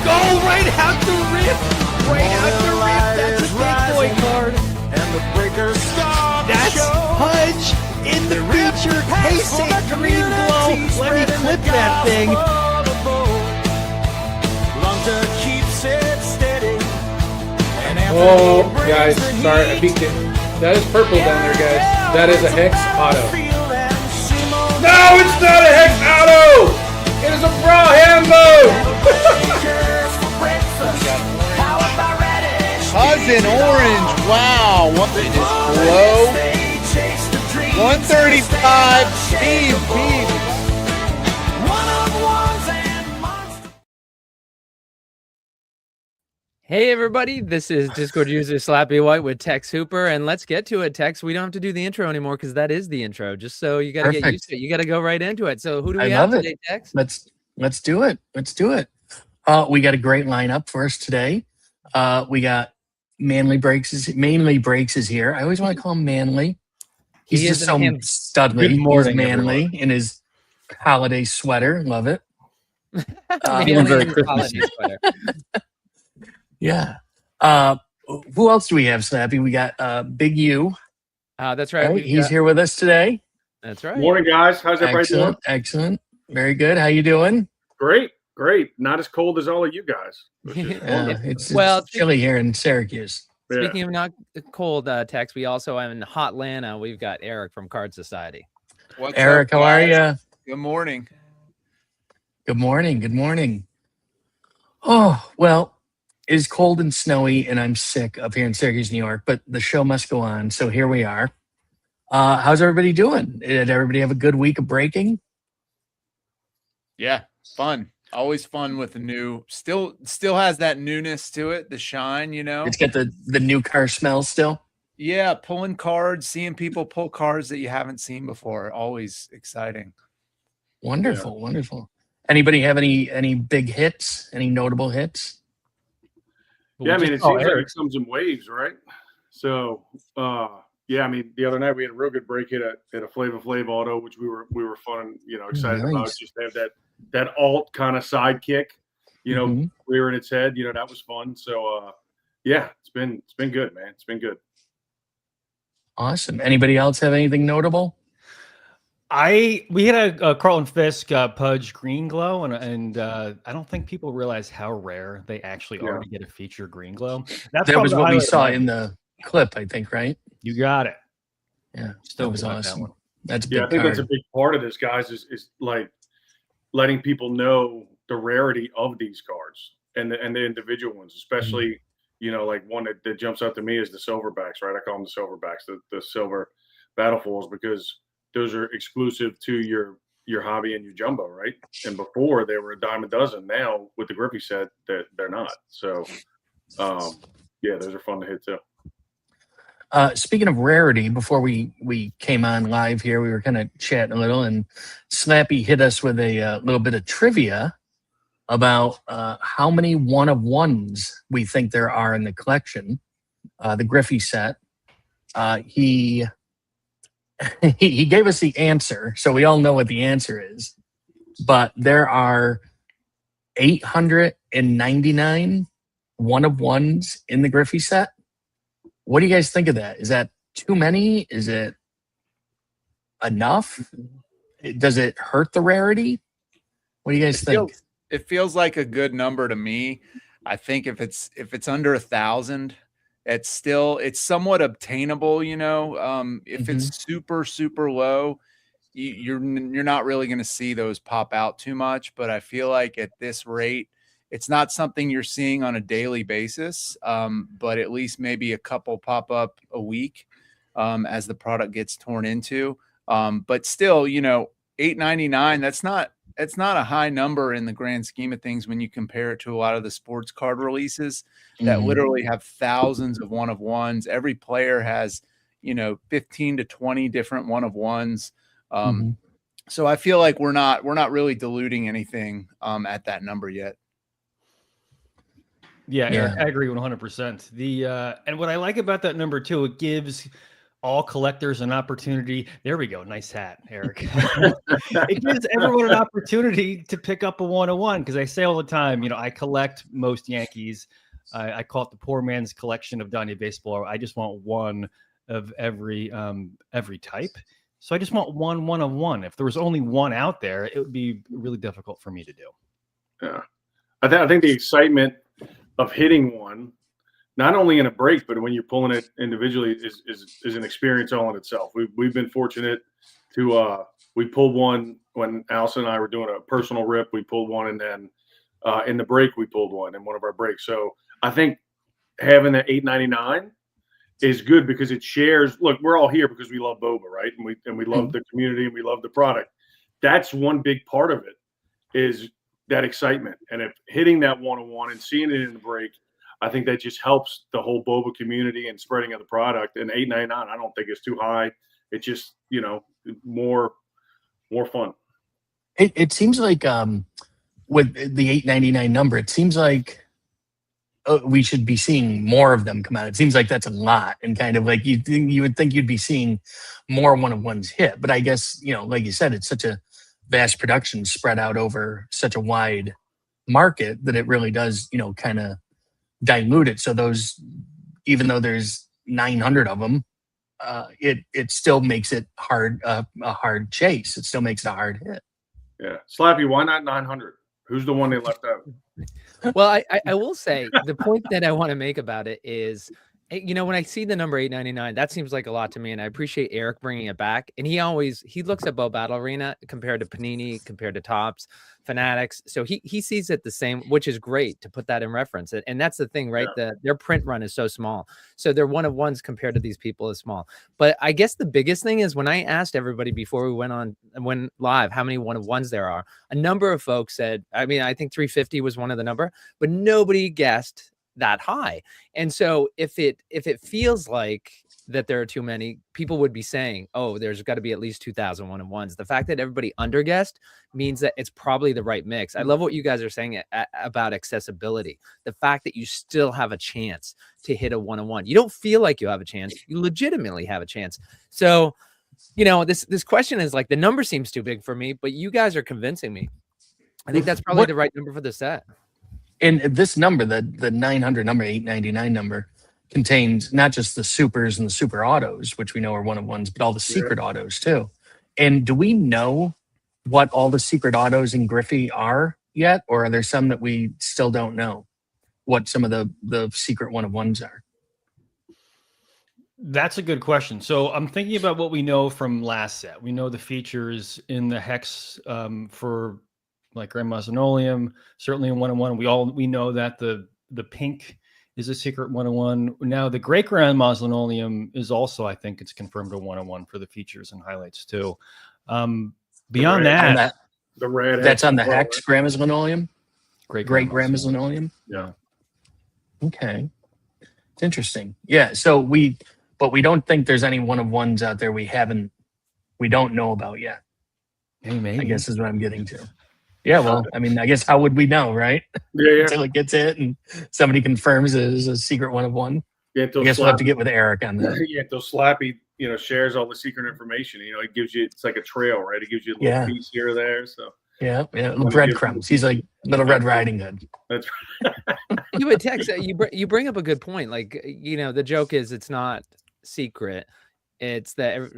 go right out the rip. Right out the rip. That's a big boy card. And the breakers start to That's show. Pudge in the feature. Casey Green Glow. Let me clip that thing. Lunter keeps it steady. And Oh, guys, sorry, I peeked it. That is purple down there, guys. That is a Hex Auto. No, it's not a Hex Auto! It is a Brawhambo! Pudge in orange. Wow. What is low? 135. Steve Beef. Hey everybody, this is Discord user Slappy White with Tex Hooper, and let's get to it, Tex. We don't have to do the intro anymore because that is the intro. Just so you got to get used to it. You got to go right into it. So who do we have today, Tex? Let's do it. Let's do it. We got a great lineup for us today. We got Mainly Breaks is here. I always want to call him Manly. He's just so studly. He's manly in his holiday sweater. Love it. Feeling very Christmas. Yeah. Who else do we have, Slappy? We got Big U. That's right. Right? He's here with us today. That's right. Morning, guys. How's everybody doing? Excellent. Very good. How you doing? Great. Not as cold as all of you guys. It's chilly here in Syracuse. Speaking of not cold, Tex, we also have in hot Atlanta. We've got Eric from Card Society. What's Eric, up, how are guys? you? Good morning. Good morning. Good morning. Oh, well, it is cold and snowy, and I'm sick up here in Syracuse, New York, but the show must go on. So here we are. How's everybody doing? Did everybody have a good week of breaking? Yeah, fun. Always fun with the new. Still has that newness to it, the shine, you know. It's got the new car smell still. Yeah, pulling cards, seeing people pull cards that you haven't seen before. Always exciting. Wonderful, wonderful. Anybody have any big hits? Any notable hits? Yeah, I mean, it seems like it comes in waves, right? So, yeah, I mean, the other night we had a real good break hit at a Flavor Flav auto, which we were fun, excited about. Just to have that alt kind of sidekick, rearing its head, that was fun. So, yeah, it's been good, man. It's been good. Awesome. Anybody else have anything notable? We had a Carlton Fisk Pudge Green Glow, and I don't think people realize how rare they actually are to get a feature Green Glow. That was what we saw in the clip, I think, right? You got it. Yeah, that was awesome. That's a big I think that's a big part of this, guys, is like letting people know the rarity of these cards and the individual ones, especially like one that jumps out to me is the silverbacks, right? I call them the silverbacks, the silver battlefuls, because those are exclusive to your hobby and your jumbo, right? And before they were a dime a dozen. Now with the Griffey set, that they're not. So, yeah, those are fun to hit too. Speaking of rarity, before we came on live here, we were kind of chatting a little, and Slappy hit us with a little bit of trivia about how many one-of-ones we think there are in the collection, the Griffey set. He gave us the answer, so we all know what the answer is. But there are 899 one-of-ones in the Griffey set. What do you guys think of that? Is that too many? Is it enough? Does it hurt the rarity? What do you guys think? It feels like a good number to me. I think if it's under 1,000, it's somewhat obtainable, if it's super low, you're not really going to see those pop out too much. But I feel like at this rate, it's not something you're seeing on a daily basis, but at least maybe a couple pop up a week as the product gets torn into. But still, $8.99, that's not a high number in the grand scheme of things when you compare it to a lot of the sports card releases that literally have thousands of one-of-ones. Every player has, 15 to 20 different one-of-ones. So I feel like we're not really diluting anything at that number yet. Yeah, Eric, I agree 100%. And what I like about that number too, it gives all collectors an opportunity. There we go. Nice hat, Eric. It gives everyone an opportunity to pick up a 101 because I say all the time, I collect most Yankees. I call it the poor man's collection of Donnie baseball. I just want one of every type. So I just want one of one. If there was only one out there, it would be really difficult for me to do. Yeah, I think the excitement of hitting one, not only in a break, but when you're pulling it individually, is an experience all in itself. We've been fortunate to we pulled one when Allison and I were doing a personal rip. We pulled one, and then in the break we pulled one in one of our breaks. So I think having that $8.99 is good because it shares. Look, we're all here because we love BoBA, right? And we love the community and we love the product. That's one big part of it, is that excitement. And if hitting that 101 and seeing it in the break, I think that just helps the whole BoBA community and spreading of the product. And $8.99, I don't think it's too high. It's just, more fun. It seems like with the $8.99 number, it seems like we should be seeing more of them come out. It seems like that's a lot, and kind of like you would think you'd be seeing more 101s hit. But I guess, like you said, it's such a vast production spread out over such a wide market that it really does, kind of dilute it. So those, even though there's 900 of them, it still makes it hard, a hard chase. It still makes it a hard hit. Yeah. Slappy, why not 900? Who's the one they left out? Well, I will say the point that I want to make about it is, when I see the number $8.99, that seems like a lot to me. And I appreciate Eric bringing it back. And he looks at Bo Battle Arena compared to Panini, compared to Topps, Fanatics. So he sees it the same, which is great to put that in reference. And that's the thing, right? Yeah. Their print run is so small. So their one of ones compared to these people is small. But I guess the biggest thing is when I asked everybody before we went live, how many one of ones there are, a number of folks said, I think 350 was one of the number, but nobody guessed that high. And so if it feels like that there are too many, people would be saying, oh, there's got to be at least 2,000 one of ones. The fact that everybody underguessed means that it's probably the right mix. I love what you guys are saying about accessibility. The fact that you still have a chance to hit a 101. You don't feel like you have a chance. You legitimately have a chance. So, this question is like, the number seems too big for me, but you guys are convincing me. I think that's probably the right number for the set. And this number, the 900 number, $8.99 number, contains not just the supers and the super autos, which we know are one of ones, but all the secret autos too. And do we know what all the secret autos in Griffey are yet? Or are there some that we still don't know what some of the secret one of ones are? That's a good question. So I'm thinking about what we know from last set. We know the features in the hex for like Grand Mausoleum, certainly in 101. We know that the pink is a secret 101. Now the Great Grand Mausoleum is also, I think it's confirmed a 101 for the features and highlights too. Beyond that, the red. That's on the hex Grand Mausoleum. Great Grand Mausoleum. Yeah. Okay. It's interesting. Yeah. So but we don't think there's any one of ones out there we don't know about yet. Hey, maybe. I guess is what I'm getting to. Yeah, well, I guess how would we know, right? Yeah. Until it gets hit and somebody confirms it is a secret one of one. Yeah, I guess we'll have to get with Eric on that. Yeah, until Slappy, shares all the secret information. It gives you, it's like a trail, right? It gives you a little piece here or there. So yeah, breadcrumbs. He's like Little Red Riding Hood. That's right. You would text. You bring up a good point. Like, the joke is it's not secret. It's that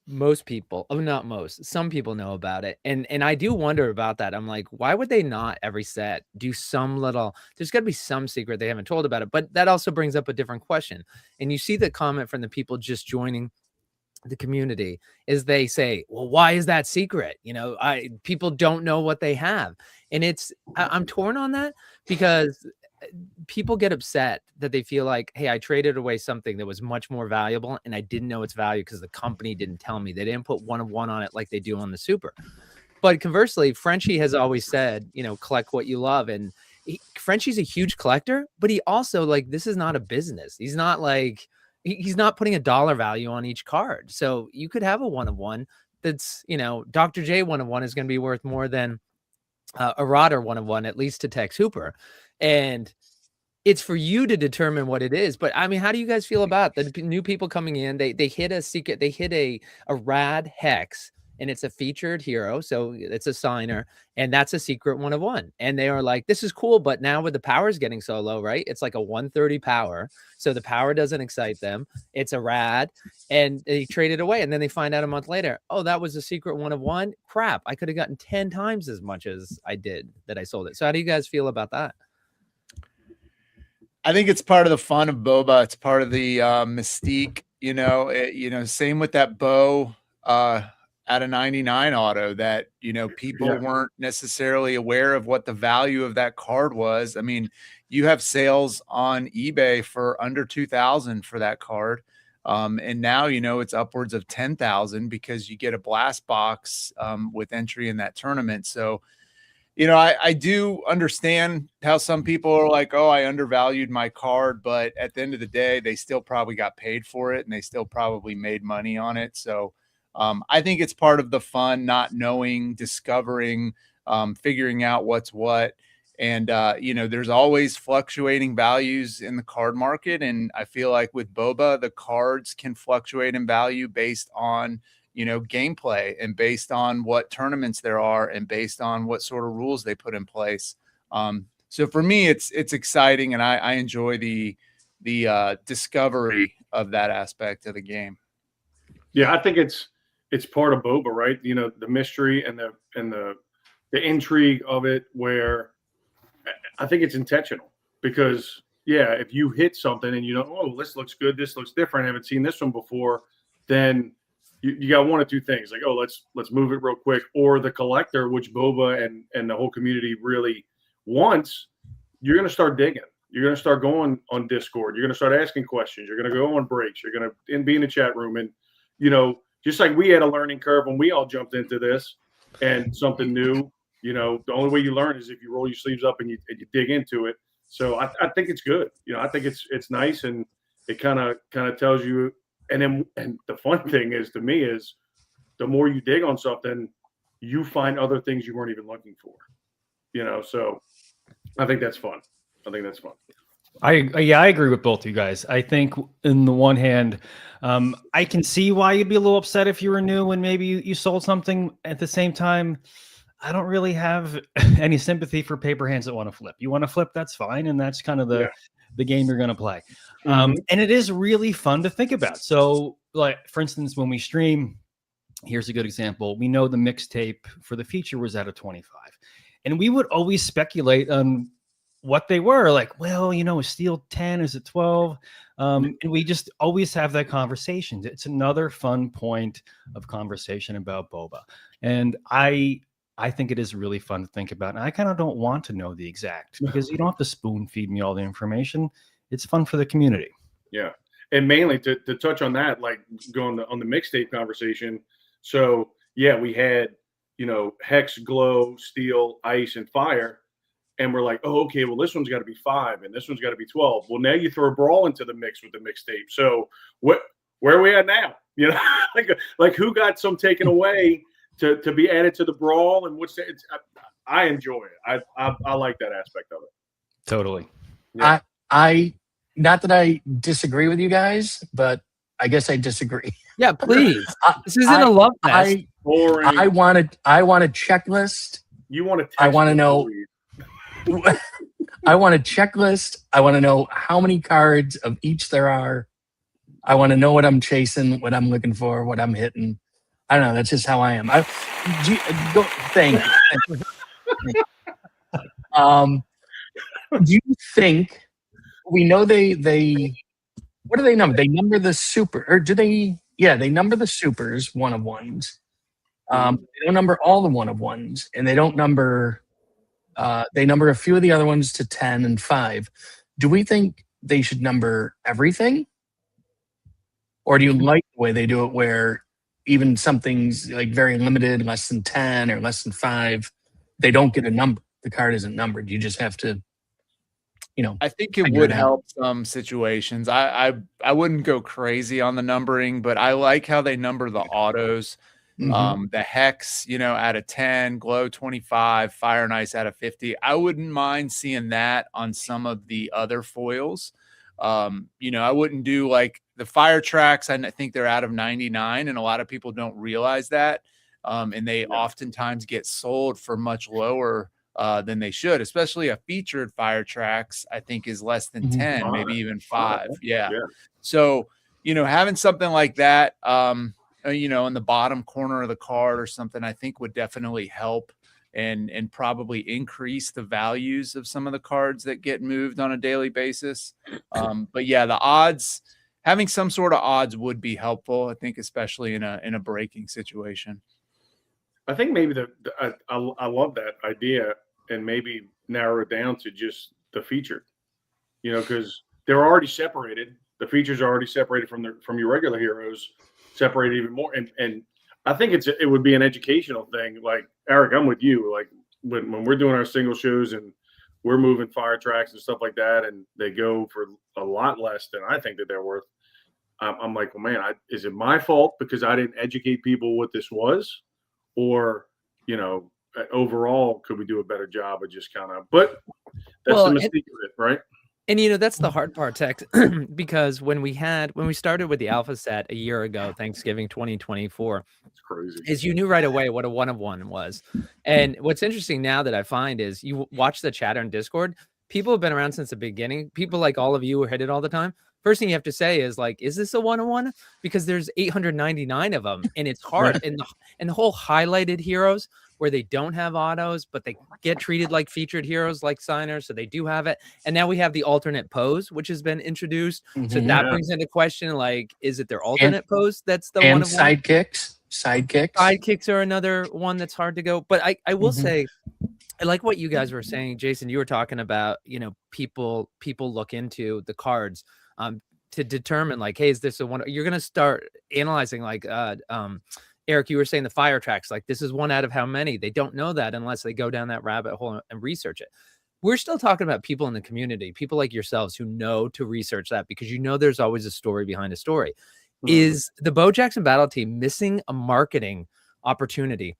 most people, not most, some people know about it. And I do wonder about that. I'm like, why would they not every set do there's got to be some secret they haven't told about it. But that also brings up a different question. And you see the comment from the people just joining the community is they say, well, why is that secret? People don't know what they have. And I'm torn on that because people get upset that they feel like, hey, I traded away something that was much more valuable and I didn't know its value because the company didn't tell me. They didn't put one of one on it like they do on the super. But conversely, Frenchie has always said, collect what you love. And Frenchie's a huge collector, but he also, this is not a business. He's not he's not putting a dollar value on each card. So you could have a one of one that's, Dr. J one of one is going to be worth more than a Rotter one of one, at least to Tex Hooper. And it's for you to determine what it is. But I mean, how do you guys feel about the new people coming in? They hit a secret, they hit a rad hex, and it's a featured hero, so it's a signer, and that's a secret 1 of 1. And they are like, this is cool, but now with the powers getting so low, right? It's like a 130 power, so the power doesn't excite them. It's a rad, and they trade it away, and then they find out a month later, oh, that was a secret 1 of 1. Crap, I could have gotten 10 times as much as I did that I sold it. So how do you guys feel about that? I think it's part of the fun of boba. It's part of the mystique, same with that bow at a 99 auto that, people weren't necessarily aware of what the value of that card was. I mean, you have sales on eBay for under 2,000 for that card. And now, it's upwards of 10,000 because you get a blast box with entry in that tournament. So, I do understand how some people are like, oh, I undervalued my card, but at the end of the day, they still probably got paid for it and they still probably made money on it. So I think it's part of the fun, not knowing, discovering, figuring out what's what. And, there's always fluctuating values in the card market. And I feel like with boba, the cards can fluctuate in value based on gameplay and based on what tournaments there are and based on what sort of rules they put in place. So for me, it's exciting, and I enjoy the discovery of that aspect of the game. Yeah, I think it's part of boba, right? The mystery and the intrigue of it, where I think it's intentional because if you hit something and oh, this looks good, this looks different, I haven't seen this one before, then you got one of two things, like, oh, let's move it real quick, or the collector, which boba and the whole community really wants, you're going to start digging. You're going to start going on Discord. You're going to start asking questions. You're going to go on breaks. You're going to be in the chat room. And, just like we had a learning curve when we all jumped into this and something new, the only way you learn is if you roll your sleeves up and you dig into it. So I think it's good. I think it's nice, and it kind of tells you. And the fun thing is, to me, is the more you dig on something, you find other things you weren't even looking for. So I think that's fun. I agree with both of you guys. I think in the one hand, I can see why you'd be a little upset if you were new and maybe you sold something. At the same time, I don't really have any sympathy for paper hands that want to flip. You want to flip, that's fine, and that's kind of the game you're going to play. And it is really fun to think about. So, like, for instance, when we stream, here's a good example. We know the mixtape for the feature was at a 25, and we would always speculate on what they were. Like, well, is steel 10? Is it 12? And we just always have that conversation. It's another fun point of conversation about boba. And I think it is really fun to think about. And I kind of don't want to know the exact, because you don't have to spoon feed me all the information. It's fun for the community. Yeah. And mainly to touch on that, like going on the mixtape conversation. So we had, hex, glow, steel, ice, and fire. And we're like, oh, okay, well, this one's got to be 5 and this one's got to be 12. Well, now you throw a brawl into the mix with the mixtape. So where are we at now? Like who got some taken away to be added to the brawl, and I enjoy it. I like that aspect of it. Totally. Yeah. I not that I disagree with you guys, but I guess I disagree. Yeah, please. This isn't a love nest. I want a checklist. You want to? I want to know. I want a checklist. I want to know how many cards of each there are. I want to know what I'm chasing, what I'm looking for, what I'm hitting. I don't know. That's just how I am. Thank you. Do you think we know they what do they number? They number the super, or do they? Yeah, they number the supers 1 of 1s. They don't number all the 1 of 1s, and they don't number. They number a few of the other ones to 10 and 5. Do we think they should number everything, or do you like the way they do it, where even something's like very limited, less than 10 or less than 5, they don't get a number? The card isn't numbered. You just have to, I think it would help some situations. I wouldn't go crazy on the numbering, but I like how they number the autos. The Hex, you know, out of 10, Glow 25, Fire and Ice out of 50. I wouldn't mind seeing that on some of the other foils. You know, I wouldn't do like the Fire Tracks. I think they're out of 99, and a lot of people don't realize that. And they oftentimes get sold for much lower than they should, especially a featured Fire Tracks, I think is less than 10, maybe even 5. Yeah. So, you know, having something like that, you know, in the bottom corner of the card or something, I think would definitely help and probably increase the values of some of the cards that get moved on a daily basis. But yeah, the odds, having some sort of odds would be helpful, I think, especially in a breaking situation. I think maybe I love that idea, and maybe narrow it down to just the featured, you know, because they're already separated. The features are already separated from your regular heroes, separated even more. And I think it would be an educational thing. Like, Eric, I'm with you. Like when we're doing our single shows and we're moving Fire Tracks and stuff like that, and they go for a lot less than I think that they're worth. I'm like, well, man, is it my fault because I didn't educate people what this was? Or, you know, overall, could we do a better job of just kind of, but that's the mistake of it, right? And, you know, that's the hard part, Tex, because when we started with the alpha set a year ago, Thanksgiving 2024, it's crazy. Is you knew right away what a 1-of-1 was. And what's interesting now that I find is you watch the chatter in Discord, people have been around since the beginning. People like all of you who hit it all the time. First thing you have to say is like, is this a 1-of-1? Because there's 899 of them, and it's hard. And the whole highlighted heroes where they don't have autos, but they get treated like featured heroes, like signers, so they do have it. And now we have the alternate pose, which has been introduced. So that brings into question, like, is it their alternate pose that's the one of sidekicks are another one that's hard to go. But I will say, I like what you guys were saying, Jason. You were talking about, you know, people look into the cards to determine like, hey, is this a one? You're gonna start analyzing like Eric, you were saying the Fire Tracks, like this is one out of how many. They don't know that unless they go down that rabbit hole and research it. We're still talking about people in the community, people like yourselves who know to research that, because you know there's always a story behind a story. Is the Bo Jackson Battle Team missing a marketing opportunity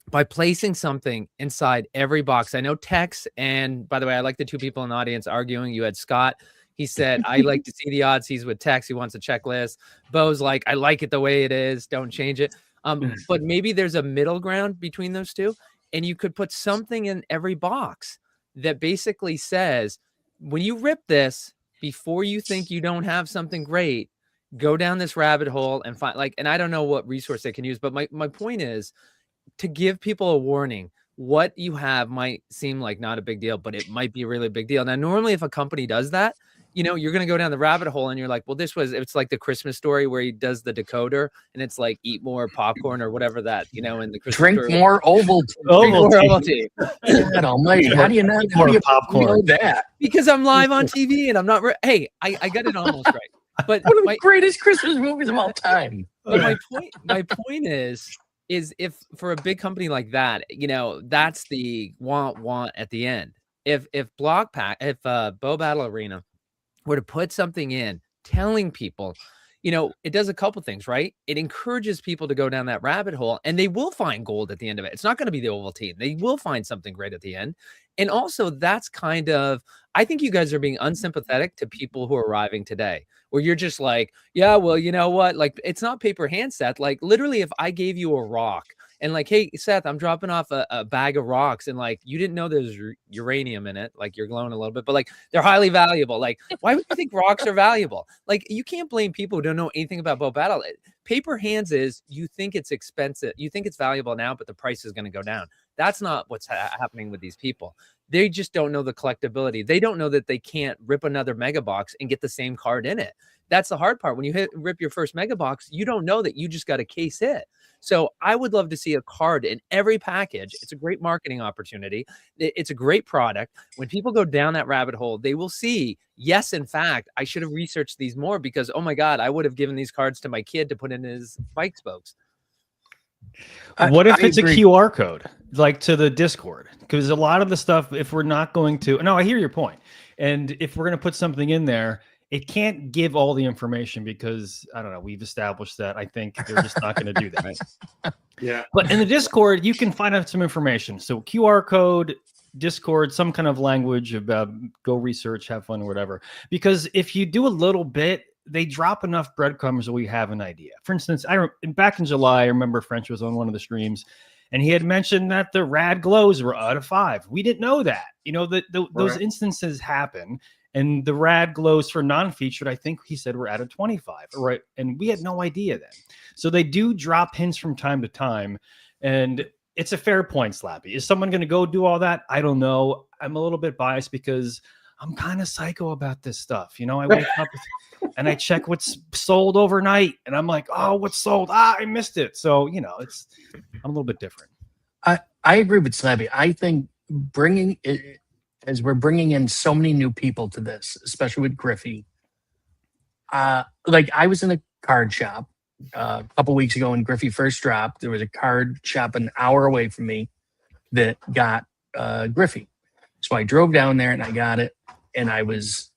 by placing something inside every box? I know Tex, and by the way, I like the two people in the audience arguing. You had Scott. He said, I like to see the odds. He's with Tex. He wants a checklist. Bo's like, I like it the way it is. Don't change it. But maybe there's a middle ground between those two. And you could put something in every box that basically says, when you rip this, before you think you don't have something great, go down this rabbit hole and find, like, and I don't know what resource they can use, but my point is to give people a warning. What you have might seem like not a big deal, but it might be a really big deal. Now, normally if a company does that, you know, you're going to go down the rabbit hole and you're like, well, it's like the Christmas Story where he does the decoder and it's like, eat more popcorn or whatever that, you know, in the Christmas drink Story. More Ovaltine. God almighty. How do you not more popcorn? Know that? Because I'm live on TV and I'm not, hey, I got it almost right. But one of the greatest Christmas movies of all time. But my point is if for a big company like that, you know, that's the want at the end. If Bo Battle Arena were to put something in telling people, you know, it does a couple things, right? It encourages people to go down that rabbit hole, and they will find gold at the end of it. It's not going to be the Ovaltine. They will find something great at the end. And also that's kind of, I think you guys are being unsympathetic to people who are arriving today, where you're just like, yeah, well, you know what? Like, it's not paper hand, Seth. Like, literally, if I gave you a rock and like, hey, Seth, I'm dropping off a bag of rocks, and like, you didn't know there's uranium in it, like you're glowing a little bit, but like they're highly valuable. Like, why would you think rocks are valuable? Like, you can't blame people who don't know anything about Bo Battle. Paper hands is, you think it's expensive, you think it's valuable now, but the price is going to go down. That's not what's happening with these people. They just don't know the collectability. They don't know that they can't rip another mega box and get the same card in it. That's the hard part. When you rip your first mega box, you don't know that you just got a case hit. So I would love to see a card in every package. It's a great marketing opportunity. It's a great product. When people go down that rabbit hole, they will see, yes, in fact, I should have researched these more because, oh my God, I would have given these cards to my kid to put in his bike spokes. What if it's a QR code, like to the Discord? Because a lot of the stuff, if we're not going to, no, I hear your point. And if we're going to put something in there, it can't give all the information because I don't know. We've established that I think they're just not going to do that. Yeah. But in the Discord, you can find out some information. So QR code, Discord, some kind of language about go research, have fun, or whatever. Because if you do a little bit, they drop enough breadcrumbs that we have an idea. For instance, back in July, I remember French was on one of the streams, and he had mentioned that the rad glows were out of 5. We didn't know that. You know, those instances happen. And the rad glows for non-featured, I think he said were out of 25, right? And we had no idea then. So they do drop hints from time to time. And it's a fair point, Slappy. Is someone going to go do all that? I don't know. I'm a little bit biased because I'm kind of psycho about this stuff. You know, I wake up and I check what's sold overnight. And I'm like, oh, what's sold? I missed it. So, you know, I'm a little bit different. I agree with Slappy. I think bringing it, as we're bringing in so many new people to this, especially with Griffey. Like I was in a card shop a couple weeks ago when Griffey first dropped. There was a card shop an hour away from me that got Griffey. So I drove down there and I got it. And I was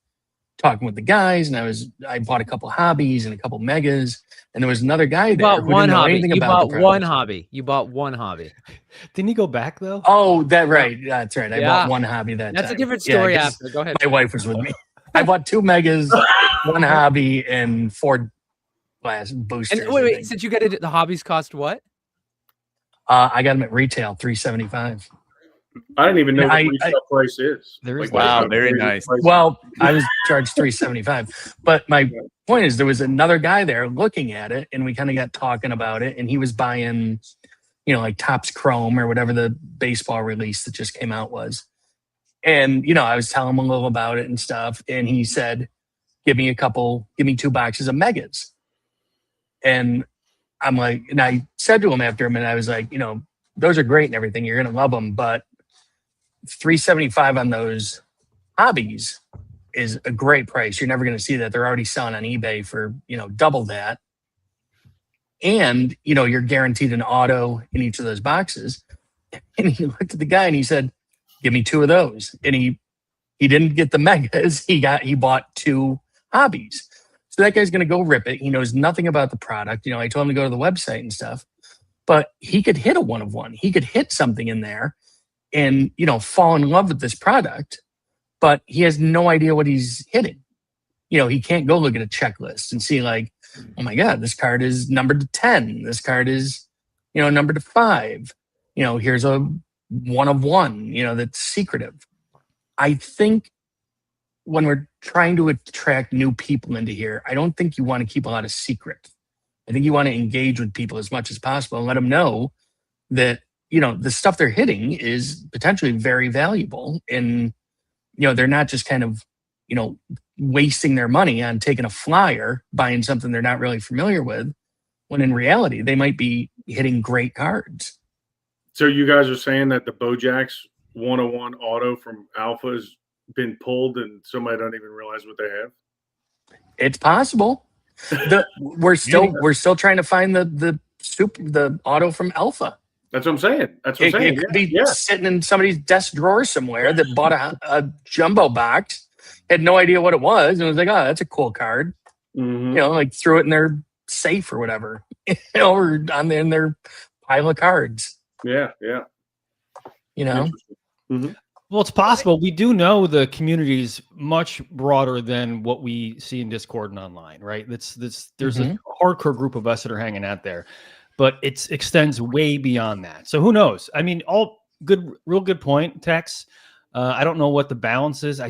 talking with the guys, and I bought a couple hobbies and a couple megas. And there was another guy there bought who one didn't know hobby. anything You about bought one hobby. You bought one hobby. Didn't he go back though? Oh, that's right. I Yeah. bought one hobby that That's time. a different Yeah, story 'cause after. Go ahead. my wife was with me. I bought 2 megas, 1 hobby, and 4 glass boosters. And I wait, think. since you get it, the hobbies cost what? I got them at retail, $375. I didn't even know what I- retail price is. There is Wow, what very the nice. price is. Well, I was charged $375. But my point is, there was another guy there looking at it, and we kind of got talking about it. And he was buying, you know, like Topps Chrome or whatever the baseball release that just came out was. And you know, I was telling him a little about it and stuff, and he said, give me 2 boxes of megas. And I'm like, and I said to him after him, and I was like, you know, those are great and everything. You're gonna love them, but $375 on those hobbies is a great price. You're never gonna see that. They're already selling on eBay for, you know, double that. And you know, you're guaranteed an auto in each of those boxes. And he looked at the guy and he said, give me 2 of those. And he didn't get the megas. He bought 2 hobbies. So that guy's going to go rip it. He knows nothing about the product. You know, I told him to go to the website and stuff, but he could hit a 1 of 1. He could hit something in there and, you know, fall in love with this product, but he has no idea what he's hitting. You know, he can't go look at a checklist and see like, oh my God, this card is numbered to 10. This card is, you know, numbered to 5. You know, here's a 1 of 1, you know, that's secretive. I think when we're trying to attract new people into here, I don't think you want to keep a lot of secret. I think you want to engage with people as much as possible and let them know that, you know, the stuff they're hitting is potentially very valuable. And, you know, they're not just kind of, you know, wasting their money on taking a flyer, buying something they're not really familiar with, when in reality, they might be hitting great cards. So you guys are saying that the Bojack's 101 auto from Alpha has been pulled and somebody don't even realize what they have? It's possible. We're still trying to find the auto from Alpha. That's what I'm saying. That's what I'm saying. It could be sitting in somebody's desk drawer somewhere that bought a jumbo box, had no idea what it was, and was like, "Oh, that's a cool card." Mm-hmm. You know, like threw it in their safe or whatever, you know, or in their pile of cards. Yeah. You know. Mm-hmm. Well, it's possible. We do know the community is much broader than what we see in Discord and online, right? There's a hardcore group of us that are hanging out there, but it extends way beyond that. So who knows? I mean, all good, real good point, Tex. I don't know what the balance is.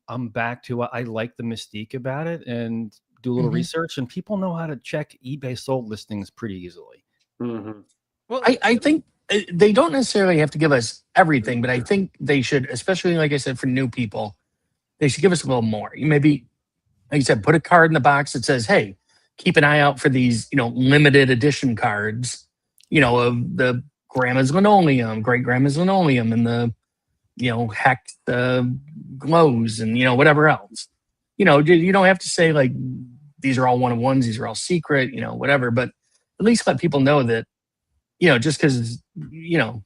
I'm back to I like the mystique about it and do a little research, and people know how to check eBay sold listings pretty easily. Mm-hmm. Well, I think they don't necessarily have to give us everything, but I think they should, especially like I said, for new people, they should give us a little more. You maybe, like you said, put a card in the box that says, "Hey, keep an eye out for these, you know, limited edition cards, you know, of the grandma's linoleum, great grandma's linoleum, and the, you know, heck, the glows, and you know, whatever else. You know, you don't have to say like these are all 1 of 1s, these are all secret, you know, whatever, but at least let people know that, you know, just because, you know,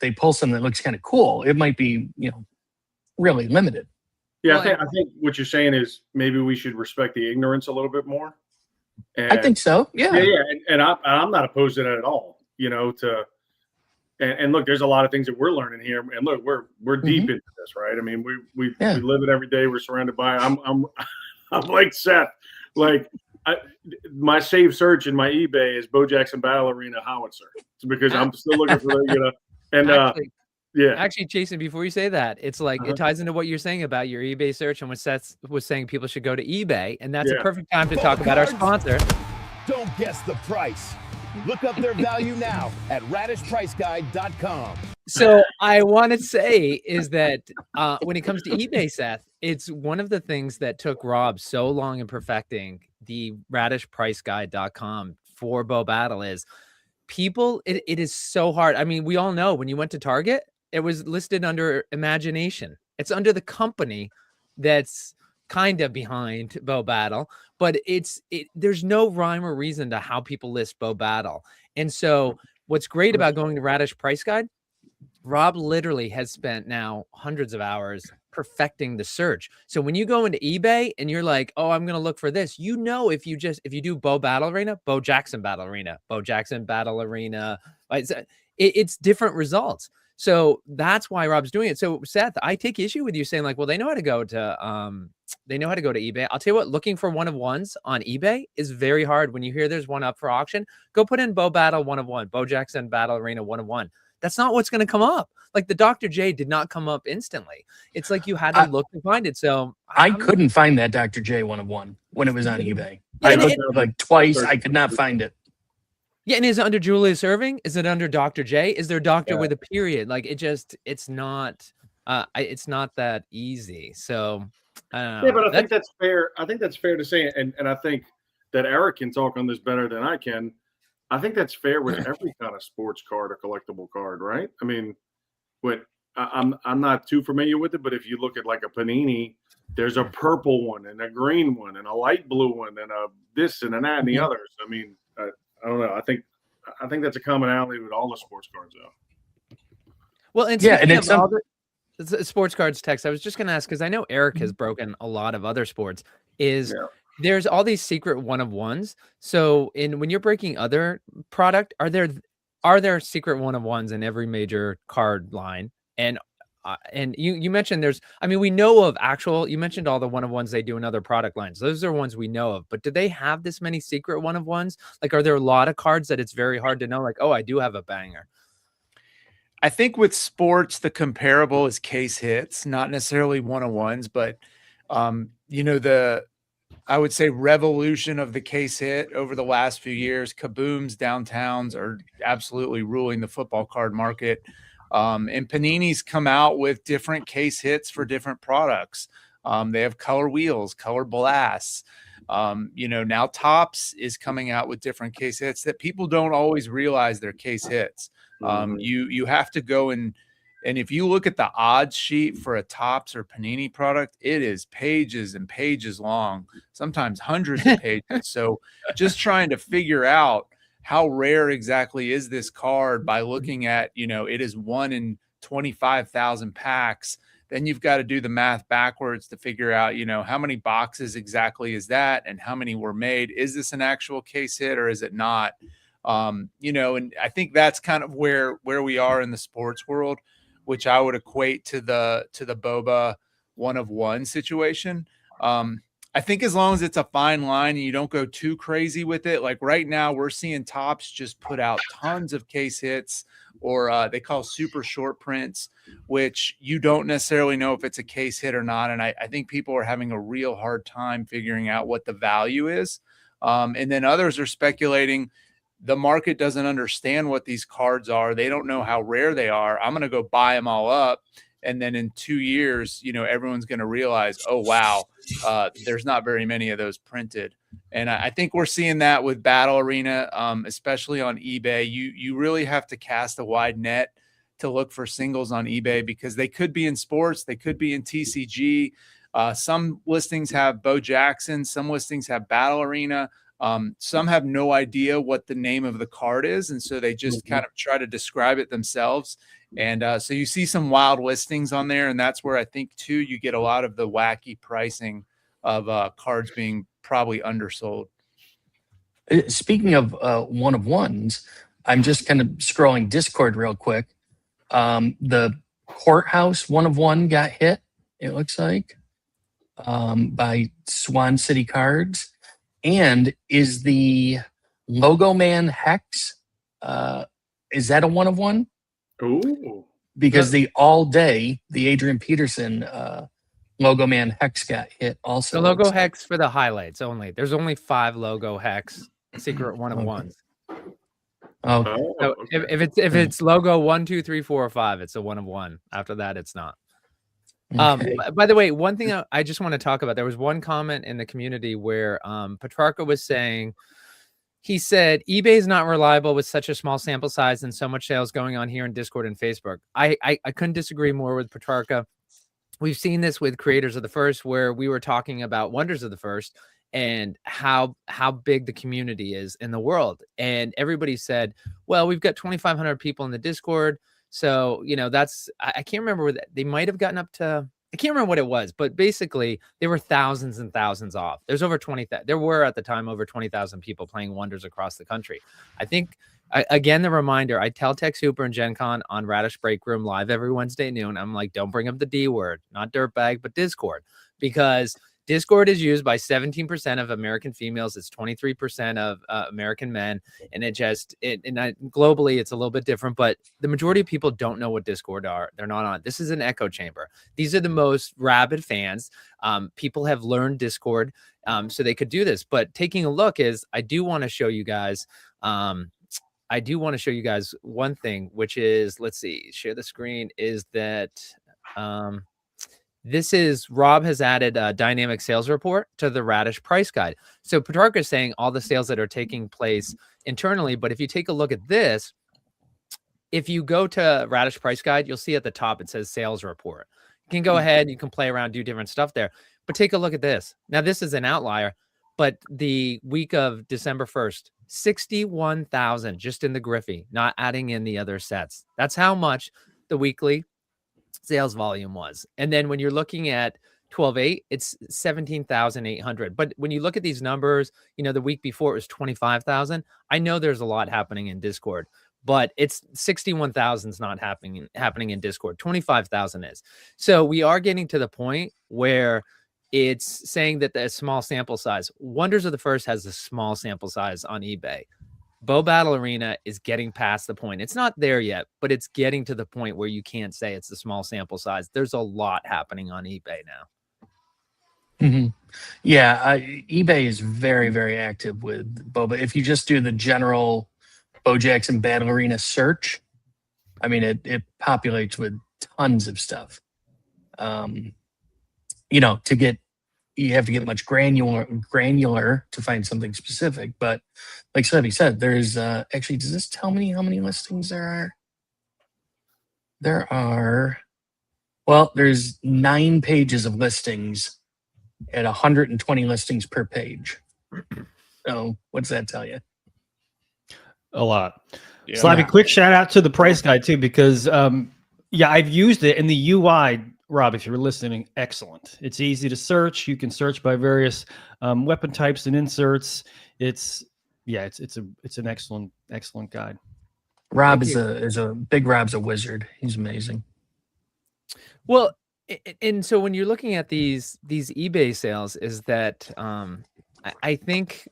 they pull something that looks kind of cool, it might be, you know, really limited." Yeah, Well, I think what you're saying is maybe we should respect the ignorance a little bit more. And, I think so. Yeah. Yeah. And I'm not opposed to that at all. And look, there's a lot of things that we're learning here. And look, we're deep into this, right? I mean, we live it every day. We're surrounded by. I'm like Seth. Like my save search in my eBay is Bo Jackson Battle Arena Howitzer. It's because I'm still looking for the and Actually, Jason, before you say that, it's like it ties into what you're saying about your eBay search and what Seth was saying people should go to eBay. And that's a perfect time to talk about our sponsor. Don't guess the price. Look up their value now at radishpriceguide.com. So I want to say is that when it comes to eBay, Seth, it's one of the things that took Rob so long in perfecting the radishpriceguide.com for Bo Battle is people, it is so hard. I mean, we all know when you went to Target, it was listed under Imagination. It's under the company that's kind of behind Bo Battle, but there's no rhyme or reason to how people list Bo Battle. And so what's great about going to Radish Price Guide, Rob literally has spent now hundreds of hours perfecting the search. So when you go into eBay and you're like, oh, I'm going to look for this, if you do Bo Battle Arena, Bo Jackson Battle Arena, Bo Jackson Battle Arena, it's different results. So that's why Rob's doing it. So Seth, I take issue with you saying like, well, they know how to go to eBay. I'll tell you what, looking for one of ones on eBay is very hard. When you hear there's one up for auction, go put in Bo Battle 1 of 1, Bo Jackson Battle Arena 1 of 1. That's not what's going to come up. Like the Dr. J did not come up instantly. It's like you had to look to find it. So I couldn't find that Dr. J 1 of 1 when it was on eBay. I looked like twice. I could not find it. Yeah, and is it under Julius Erving? Is it under Dr. J? Is there doctor with a period? Like it's not that easy. So I don't know. Yeah, but I think that's fair. I think that's fair to say, and I think that Eric can talk on this better than I can. I think that's fair with every kind of sports card or collectible card, right? I mean, I'm not too familiar with it, but if you look at like a Panini, there's a purple one and a green one and a light blue one and a this and a that and the others. I mean, I don't know. I think that's a commonality with all the sports cards, though. Well, and it's all the sports cards text. I was just going to ask because I know Eric has broken a lot of other sports. There's all these secret 1 of 1s. So when you're breaking other product, are there secret 1 of 1s in every major card line? And you mentioned we know of you mentioned all the 1 of 1s they do in other product lines. Those are ones we know of, but do they have this many secret 1 of 1s? Like, are there a lot of cards that it's very hard to know? Like, oh, I do have a banger. I think with sports, the comparable is case hits, not necessarily 1 of 1s, but I would say revolution of the case hit over the last few years. Kabooms, downtowns are absolutely ruling the football card market. And Panini's come out with different case hits for different products. They have color wheels, color blasts. Now Topps is coming out with different case hits that people don't always realize they're case hits. You have to go and if you look at the odds sheet for a Topps or Panini product, it is pages and pages long, sometimes hundreds of pages. So just trying to figure out how rare exactly is this card by looking at, it is 1 in 25,000 packs. Then you've got to do the math backwards to figure out, how many boxes exactly is that and how many were made. Is this an actual case hit or is it not? And I think that's kind of where we are in the sports world, which I would equate to the BoBA 1 of 1 situation. I think as long as it's a fine line and you don't go too crazy with it, like right now we're seeing Topps just put out tons of case hits or they call super short prints, which you don't necessarily know if it's a case hit or not. And I think people are having a real hard time figuring out what the value is. And then others are speculating the market doesn't understand what these cards are. They don't know how rare they are. I'm going to go buy them all up. And then in 2 years, everyone's going to realize, oh, wow, there's not very many of those printed. And I think we're seeing that with Battle Arena, especially on eBay. You really have to cast a wide net to look for singles on eBay because they could be in sports. They could be in TCG. Some listings have Bo Jackson. Some listings have Battle Arena. Some have no idea what the name of the card is. And so they just kind of try to describe it themselves. And so you see some wild listings on there, and that's where I think too you get a lot of the wacky pricing of cards being probably undersold. Speaking of one of ones, I'm just kind of scrolling Discord real quick. The courthouse one of one got hit, it looks like, by Swan City Cards. And is the Logo Man Hex, is that a one of one? Ooh. Because the Adrian Peterson Logo Man Hex got hit also. The logo hex for the highlights only. There's only 5 logo hex secret one of ones. Oh, So if it's logo 1, 2, 3, 4, or 5, it's a one of one. After that, it's not. okay. By the way, one thing I just want to talk about, there was one comment in the community where Petrarca was saying, he said, eBay is not reliable with such a small sample size and so much sales going on here in Discord and Facebook. I couldn't disagree more with Petrarca. We've seen this with Creators of the First, where we were talking about Wonders of the First and how big the community is in the world. And everybody said, well, we've got 2,500 people in the Discord. So, you know, that's, I can't remember what they might have gotten up to. I can't remember what it was, but basically they were thousands and thousands off. There's over 20,000. There were at the time over 20,000 people playing Wonders across the country. I think, again, the reminder, I tell Tech Super and Gen Con on Radish Break Room live every Wednesday noon. I'm like, don't bring up the D word, not dirtbag, but Discord, because Discord is used by 17% of American females. It's 23% of American men. And globally, it's a little bit different, but the majority of people don't know what Discord are. They're not on. This is an echo chamber. These are the most rabid fans. People have learned Discord so they could do this. But taking a look I do want to show you guys one thing, which is, let's see, share the screen, is that this is, Rob has added a dynamic sales report to the Radish price guide. So Petrarca is saying all the sales that are taking place internally, but if you take a look at this, if you go to Radish price guide, you'll see at the top, it says sales report. You can go ahead, you can play around, do different stuff there, but take a look at this. Now, this is an outlier, but the week of December 1st, 61,000 just in the Griffey, not adding in the other sets. That's how much the weekly sales volume was. And then when you're looking at 12/8, it's 17,800. But when you look at these numbers, you know, the week before it was 25,000. I know there's a lot happening in Discord, but it's 61,000 is not happening in Discord. 25,000 is. So we are getting to the point where it's saying that the small sample size. Wonders of the First has a small sample size on eBay. Bo Battle Arena is getting past the point. It's not there yet, but it's getting to the point where you can't say it's a small sample size. There's a lot happening on eBay now. Mm-hmm. Yeah, eBay is very, very active with BoBA. If you just do the general Bo Jackson Battle Arena search, I mean, it populates with tons of stuff. You know, you have to get much granular to find something specific. But like Sebby said, there's actually, does this tell me how many listings there are? There are, well, there's 9 pages of listings at 120 listings per page. So what's that tell you? A lot. Yeah. Slappy, quick shout out to the price guide too, because yeah, I've used it, and the UI, Rob, if you're listening, excellent. It's easy to search. You can search by various weapon types and inserts. It's an excellent guide. Rob is Rob's a wizard. He's amazing. Well, and so when you're looking at these eBay sales, is that I think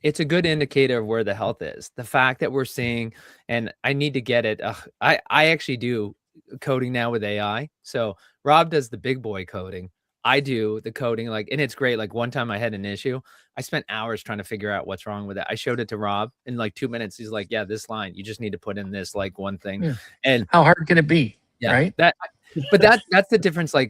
it's a good indicator of where the health is. The fact that we're seeing, and I need to get it. I actually do coding now with AI. So Rob does the big boy coding. I do the coding, and it's great. Like one time I had an issue. I spent hours trying to figure out what's wrong with it. I showed it to Rob in 2 minutes. He's like, yeah, this line, you just need to put in this one thing. Yeah. And how hard can it be? Yeah, right. But that's the difference. When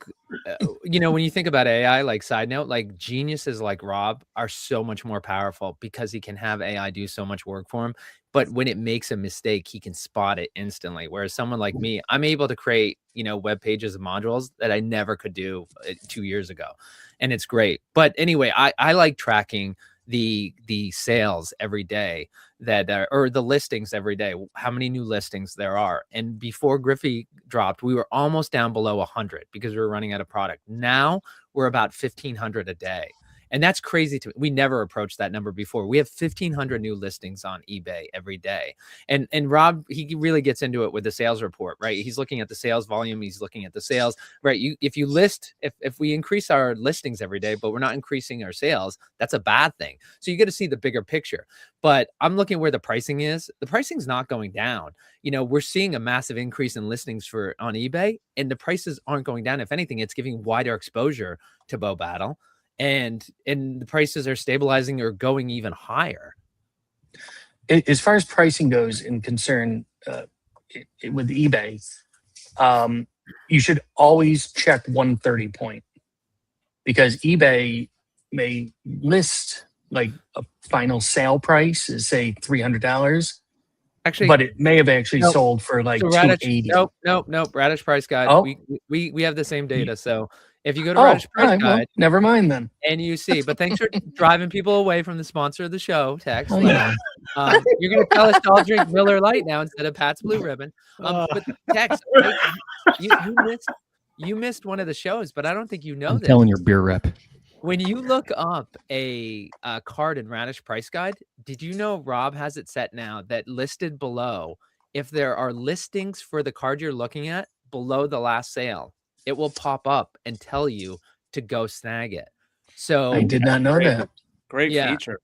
you think about AI, side note, geniuses like Rob are so much more powerful because he can have AI do so much work for him. But when it makes a mistake, he can spot it instantly. Whereas someone like me, I'm able to create, web pages and modules that I never could do 2 years ago. And it's great. But anyway, I like tracking the sales every day that are, or the listings every day, how many new listings there are. And before Griffey dropped, we were almost down below 100 because we were running out of product. Now we're about 1,500 a day. And that's crazy to me. We never approached that number before. We have 1,500 new listings on eBay every day. And Rob, he really gets into it with the sales report, right? He's looking at the sales volume. He's looking at the sales, right? If you list, if we increase our listings every day, but we're not increasing our sales, that's a bad thing. So you get to see the bigger picture. But I'm looking where the pricing is. The pricing's not going down. You know, we're seeing a massive increase in listings on eBay, and the prices aren't going down. If anything, it's giving wider exposure to Bo Battle. And the prices are stabilizing or going even higher. As far as pricing goes in concern with eBay, you should always check 130 point, because eBay may list like a final sale price is say $300. Actually, but it may have actually sold for like $280. Nope. Radish Price Guide. Oh. We have the same data. So if you go to Radish Price Guide, well, never mind then. And you see, but thanks for driving people away from the sponsor of the show, Tex. Oh, yeah. You're going to tell us to all drink Miller Lite now instead of Pat's Blue Ribbon. But Tex, you missed one of the shows, but I don't think you know this. Telling your beer rep. When you look up a card in Radish Price Guide, did you know Rob has it set now that listed below, if there are listings for the card you're looking at below the last sale, it will pop up and tell you to go snag it. So I did not know that. Great feature.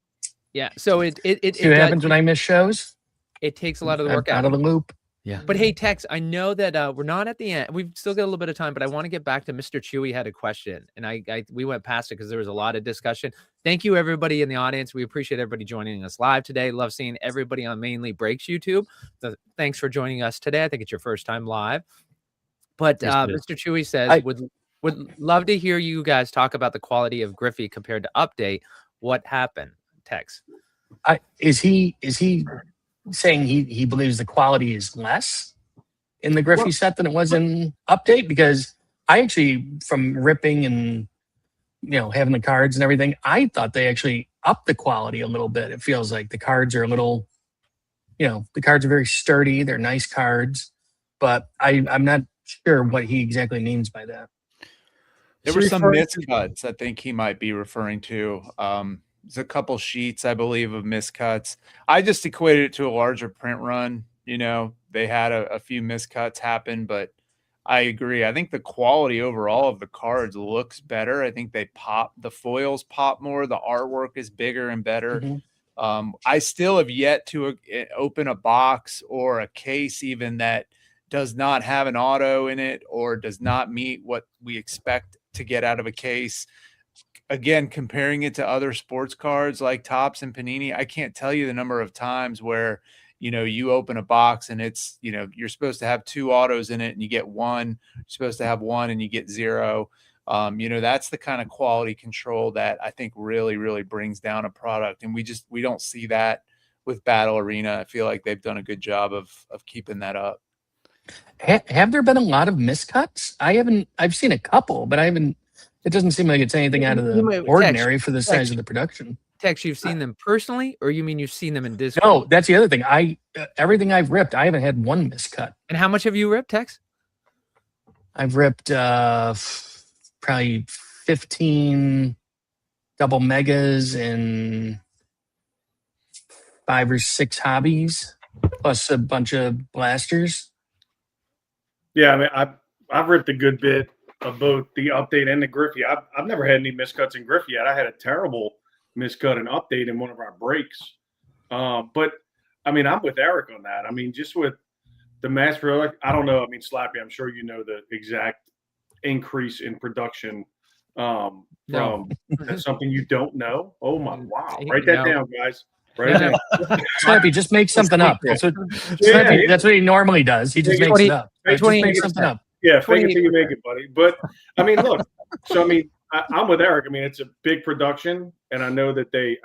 Yeah. So it happens when I miss shows. It takes a lot of the work out of the loop. Yeah. But hey, Tex, I know that we're not at the end. We've still got a little bit of time, but I want to get back to Mr. Chewy had a question, and we went past it because there was a lot of discussion. Thank you, everybody in the audience. We appreciate everybody joining us live today. Love seeing everybody on Mainly Breaks YouTube. So thanks for joining us today. I think it's your first time live. But Mr. Chewy says, would love to hear you guys talk about the quality of Griffey compared to Update. What happened, Tex? Is he saying he believes the quality is less in the Griffey set than it was in Update? Because I actually, from ripping and having the cards and everything, I thought they actually upped the quality a little bit. It feels like the cards are a little, the cards are very sturdy. They're nice cards, but I'm not sure what he exactly means by that. There were some miscuts I think he might be referring to. There's a couple sheets, I believe, of miscuts. I just equated it to a larger print run. They had a few miscuts happen, but I agree. I think the quality overall of the cards looks better. I think the foils pop more. The artwork is bigger and better. Mm-hmm. I still have yet to open a box or a case even that does not have an auto in it or does not meet what we expect to get out of a case. Again, comparing it to other sports cards like Topps and Panini, I can't tell you the number of times where, you open a box and it's, you're supposed to have 2 autos in it and you get 1. You're supposed to have 1 and you get 0. That's the kind of quality control that I think really, really brings down a product. And we don't see that with Battle Arena. I feel like they've done a good job of keeping that up. Have there been a lot of miscuts? I've seen a couple, but it doesn't seem like it's anything out of the ordinary for the size of the production. Tex, you've seen them personally, or you mean you've seen them in Discord? No, that's the other thing. Everything I've ripped, I haven't had one miscut. And how much have you ripped, Tex? I've ripped probably 15 double megas and 5 or 6 hobbies, plus a bunch of blasters. Yeah, I mean, I've ripped a good bit of both the Update and the Griffey. I've never had any miscuts in Griffey yet. I had a terrible miscut and Update in one of our breaks. But I mean, I'm with Eric on that. I mean, just with the mass, I don't know. I mean, Slappy, I'm sure you know the exact increase in production from that's something you don't know. Oh my, wow. Write that down, guys. Write it down. Slappy, just make something up. That's what he normally does. He just makes it up. Just make something up. Yeah, fake it till you make it, buddy. But I mean, look. So I mean, I'm with Eric. I mean, it's a big production, and I know that they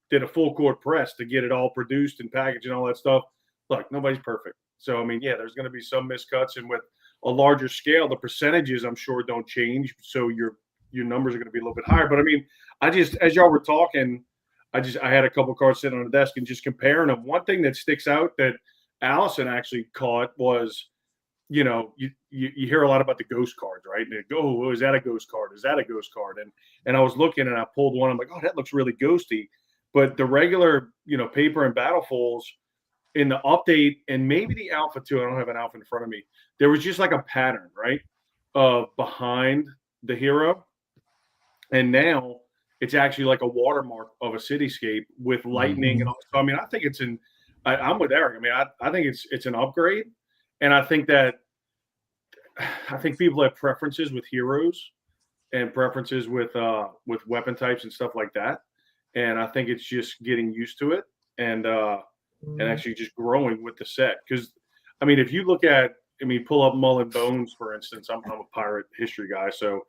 did a full court press to get it all produced and packaged and all that stuff. Look, nobody's perfect. So I mean, yeah, there's going to be some miscuts, and with a larger scale, the percentages I'm sure don't change. So your numbers are going to be a little bit higher. But I mean, as y'all were talking, I had a couple cards sitting on the desk and just comparing them. One thing that sticks out that Allison actually caught was, you hear a lot about the ghost cards, right? And they go, oh, is that a ghost card? Is that a ghost card? And I was looking and I pulled one. I'm like, oh, that looks really ghosty. But the regular, paper and battlefuls in the update and maybe the alpha too, I don't have an alpha in front of me. There was just like a pattern, right? Behind the hero. And now it's actually like a watermark of a cityscape with lightning. And all. So, I mean, I think I'm with Eric. I mean, I think it's an upgrade. And I think people have preferences with heroes and preferences with weapon types and stuff like that. And I think it's just getting used to it and actually just growing with the set. Because, I mean, if you look at, pull up Mull and Bones, for instance. I'm a pirate history guy, so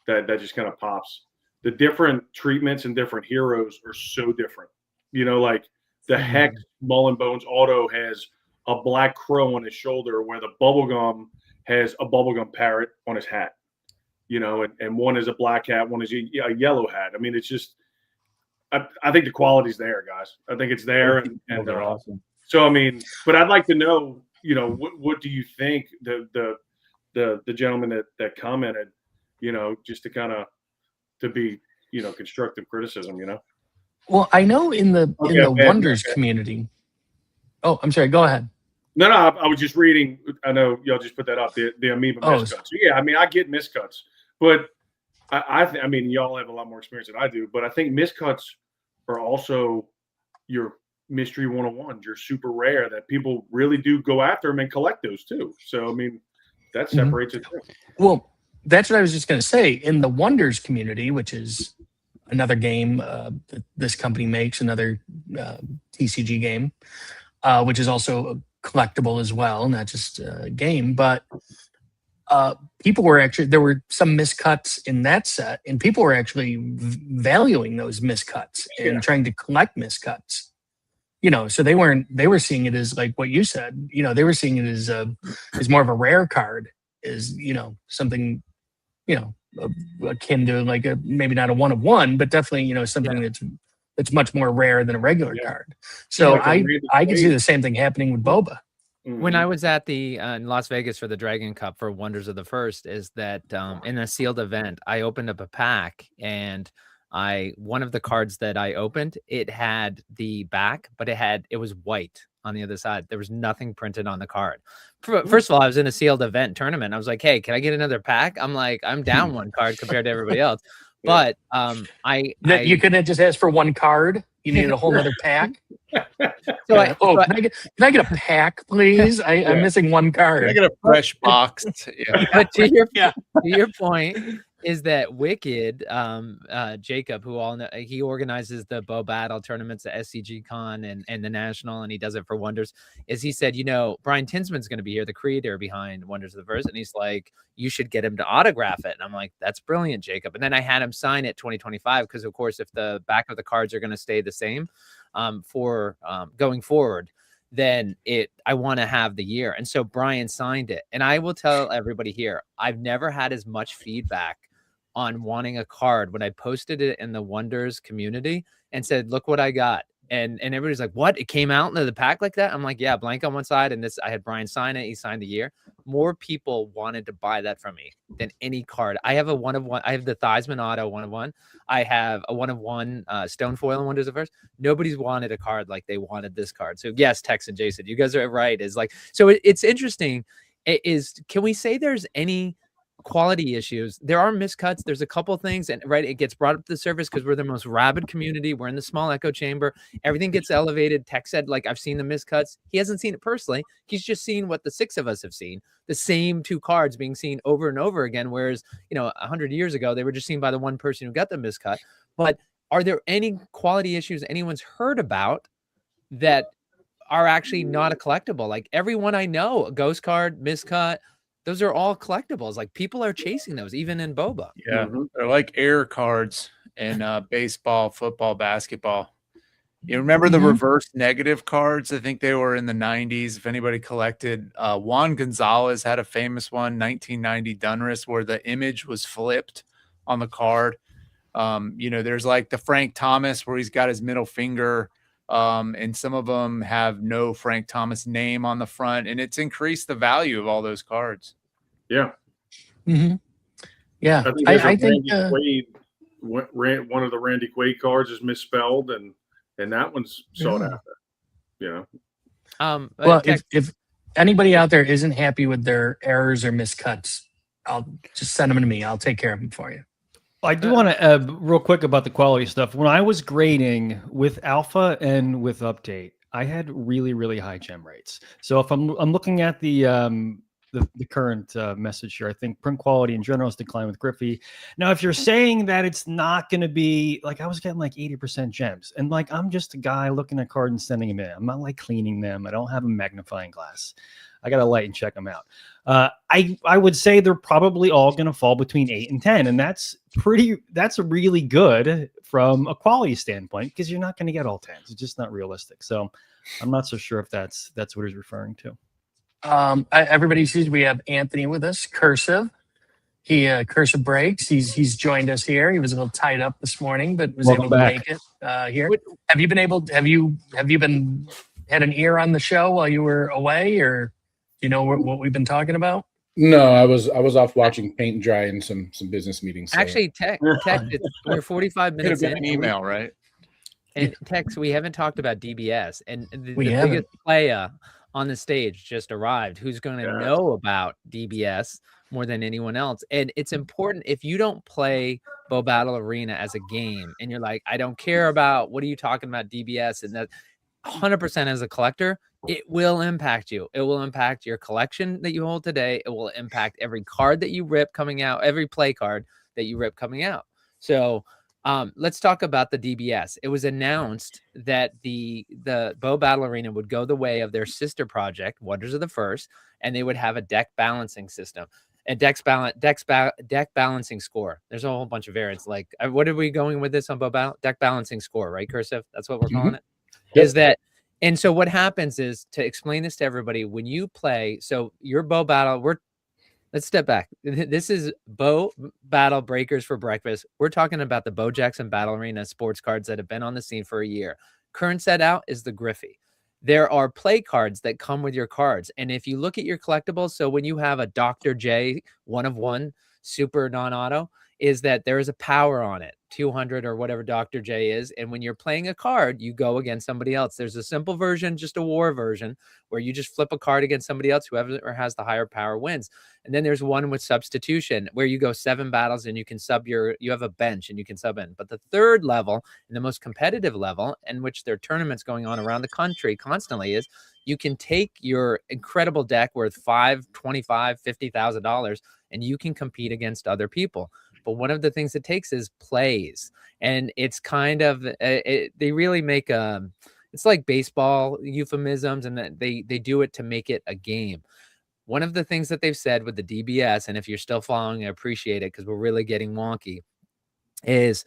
that just kind of pops. The different treatments and different heroes are so different. Like the Hex Mull and Bones auto has a black crow on his shoulder, where the bubblegum has a bubblegum parrot on his hat. And one is a black hat, one is a yellow hat. I mean, it's just, I think the quality's there, guys. I think it's there, and they're awesome. So, I mean, but I'd like to know, what do you think the gentleman that commented, just to kind of to be, constructive criticism, Well, I know in the Wonders community. Oh, I'm sorry. Go ahead. No, I was just reading. I know y'all just put that up, the amoeba miscuts. So, yeah, I mean, I get miscuts, but I mean, y'all have a lot more experience than I do, but I think miscuts are also your mystery 101s. You're super rare that people really do go after them and collect those too. So, I mean, that separates it too. Well, that's what I was just going to say. In the Wonders community, which is another game that this company makes, another TCG game, which is also collectible as well, not just a game, but people were actually, there were some miscuts in that set, and people were actually valuing those miscuts and trying to collect miscuts. So they were seeing it as, like what you said, they were seeing it as more of a rare card, is, something, akin to like maybe not a 1-of-1, but definitely, something that's much more rare than a regular card. So I can see the same thing happening with BoBA. When I was at the in Las Vegas for the Dragon Cup for Wonders of the First, is that in a sealed event, I opened up a pack, and one of the cards that I opened, it had the back, but it was white on the other side. There was nothing printed on the card. First of all, I was in a sealed event tournament. I was like, hey, can I get another pack? I'm down one card compared to everybody else. But you couldn't just ask for one card. You needed a whole other pack. Can I get a pack, please? I'm missing one card. Can I get a fresh box? But to your point, is that Wicked, Jacob, who all know, he organizes the Bo Battle tournaments at SCG Con and the National, and he does it for Wonders, is he said, Brian Tinsman's going to be here, the creator behind Wonders of the Verse, and he's like, you should get him to autograph it. And I'm like, that's brilliant, Jacob. And then I had him sign it 2025, because of course, if the back of the cards are going to stay the same for going forward, then I want to have the year. And so Brian signed it. And I will tell everybody here, I've never had as much feedback on wanting a card when I posted it in the Wonders community and said, look what I got. And everybody's like, what? It came out into the pack like that? I'm like, yeah, blank on one side. And I had Brian sign it. He signed the year. More people wanted to buy that from me than any card. I have a 1-of-1. I have the Theismann Auto 1-of-1. I have a 1-of-1 Stone Foil in Wonders of First. Nobody's wanted a card like they wanted this card. So yes, Tex and Jason, you guys are right. It's interesting. Can we say there's any quality issues? There are miscuts. There's a couple things, and it gets brought up to the surface because we're the most rabid community. We're in the small echo chamber. Everything gets elevated. Tech said, I've seen the miscuts. He hasn't seen it personally. He's just seen what the 6 of us have seen, the same 2 cards being seen over and over again. Whereas, 100 years ago, they were just seen by the one person who got the miscut. But are there any quality issues anyone's heard about that are actually not a collectible? Like everyone I know, a ghost card, miscut, those are all collectibles. Like people are chasing those, even in BoBA. Yeah, they're like air cards in baseball, football, basketball. You remember the reverse negative cards? I think they were in the 90s. If anybody collected, Juan Gonzalez had a famous one, 1990 Donruss, where the image was flipped on the card. You know, there's like the Frank Thomas where he's got his middle finger. And some of them have no Frank Thomas name on the front, and it's increased the value of all those cards. Yeah. Mm-hmm. Yeah. I think, I think Quaid, one of the Randy Quaid cards is misspelled, and that one's sought after. You know. Well, if anybody out there isn't happy with their errors or miscuts, I'll just send them to me. I'll take care of them for you. I do want to real quick about the quality stuff. When I was grading with alpha and with update, I had really, really high gem rates. So if I'm looking at the current message here, I think print quality in general has declined with Griffey. Now, if you're saying that it's not going to be like, I was getting like 80% gems, and like I'm just a guy looking at cards and sending them in. I'm not like cleaning them. I don't have a magnifying glass. I got to light and check them out. I would say they're probably all going to fall between 8 and 10. And that's really good from a quality standpoint, because you're not going to get all 10s. It's just not realistic. So I'm not so sure if that's what he's referring to. Everybody sees we have Anthony with us, Cursive. He Cursive Breaks. He's joined us here. He was a little tied up this morning, but was able to make it here. Have you had an ear on the show while you were away, or you know what we've been talking about? No, I was off watching paint dry and some business meetings. So. Actually, we're 45 minutes in. An email, right? And Tex, we haven't talked about DBS, and the biggest player on the stage just arrived who's going to know about DBS more than anyone else. And it's important, if you don't play Bo Battle Arena as a game and you're like, I don't care about, what are you talking about, DBS? And that 100% as a collector, it will impact you. It will impact your collection that you hold today. It will impact every card that you rip coming out, every play card that you rip coming out. So let's talk about the DBS. It was announced that the Bo Battle Arena would go the way of their sister project, Wonders of the First, and they would have a deck balancing system, a deck balancing score. There's a whole bunch of variants. Like, what are we going with this on Bo Battle? Deck balancing score, right, Cursive? That's what we're calling it. Yep. Is that, and so what happens is, to explain this to everybody, when you play, so your Bo Battle, let's step back. This is Bo Battle Breakers for Breakfast. We're talking about the Bo Jackson Battle Arena sports cards that have been on the scene for a year. Current set out is the Griffey. There are play cards that come with your cards. And if you look at your collectibles, so when you have a Dr. J 1/1 super non-auto, is that there is a power on it, 200 or whatever Dr. J is. And when you're playing a card, you go against somebody else. There's a simple version, just a war version, where you just flip a card against somebody else. Whoever has the higher power wins. And then there's one with substitution, where you go 7 battles and you can you have a bench and you can sub in. But the third level, and the most competitive level, in which there are tournaments going on around the country constantly, is you can take your incredible deck worth $5, $25, $50,000, and you can compete against other people. But one of the things it takes is plays. And it's kind of, they really make it's like baseball euphemisms, and that they do it to make it a game. One of the things that they've said with the DBS, and if you're still following, I appreciate it, because we're really getting wonky, is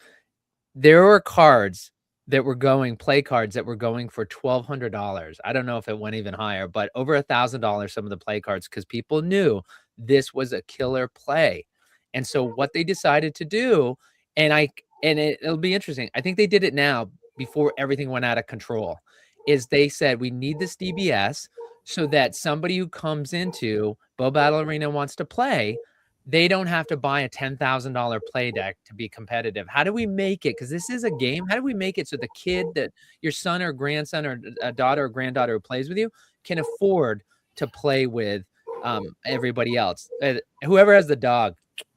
there were cards that were play cards that were going for $1,200. I don't know if it went even higher, but over $1,000, some of the play cards, because people knew this was a killer play. And so what they decided to do, and it'll be interesting, I think they did it now before everything went out of control, is they said, we need this DBS so that somebody who comes into Bo Battle Arena wants to play, they don't have to buy a $10,000 play deck to be competitive. How do we make it? Because this is a game. How do we make it so the kid, that your son or grandson or a daughter or granddaughter who plays with you, can afford to play with everybody else? Whoever has the dog,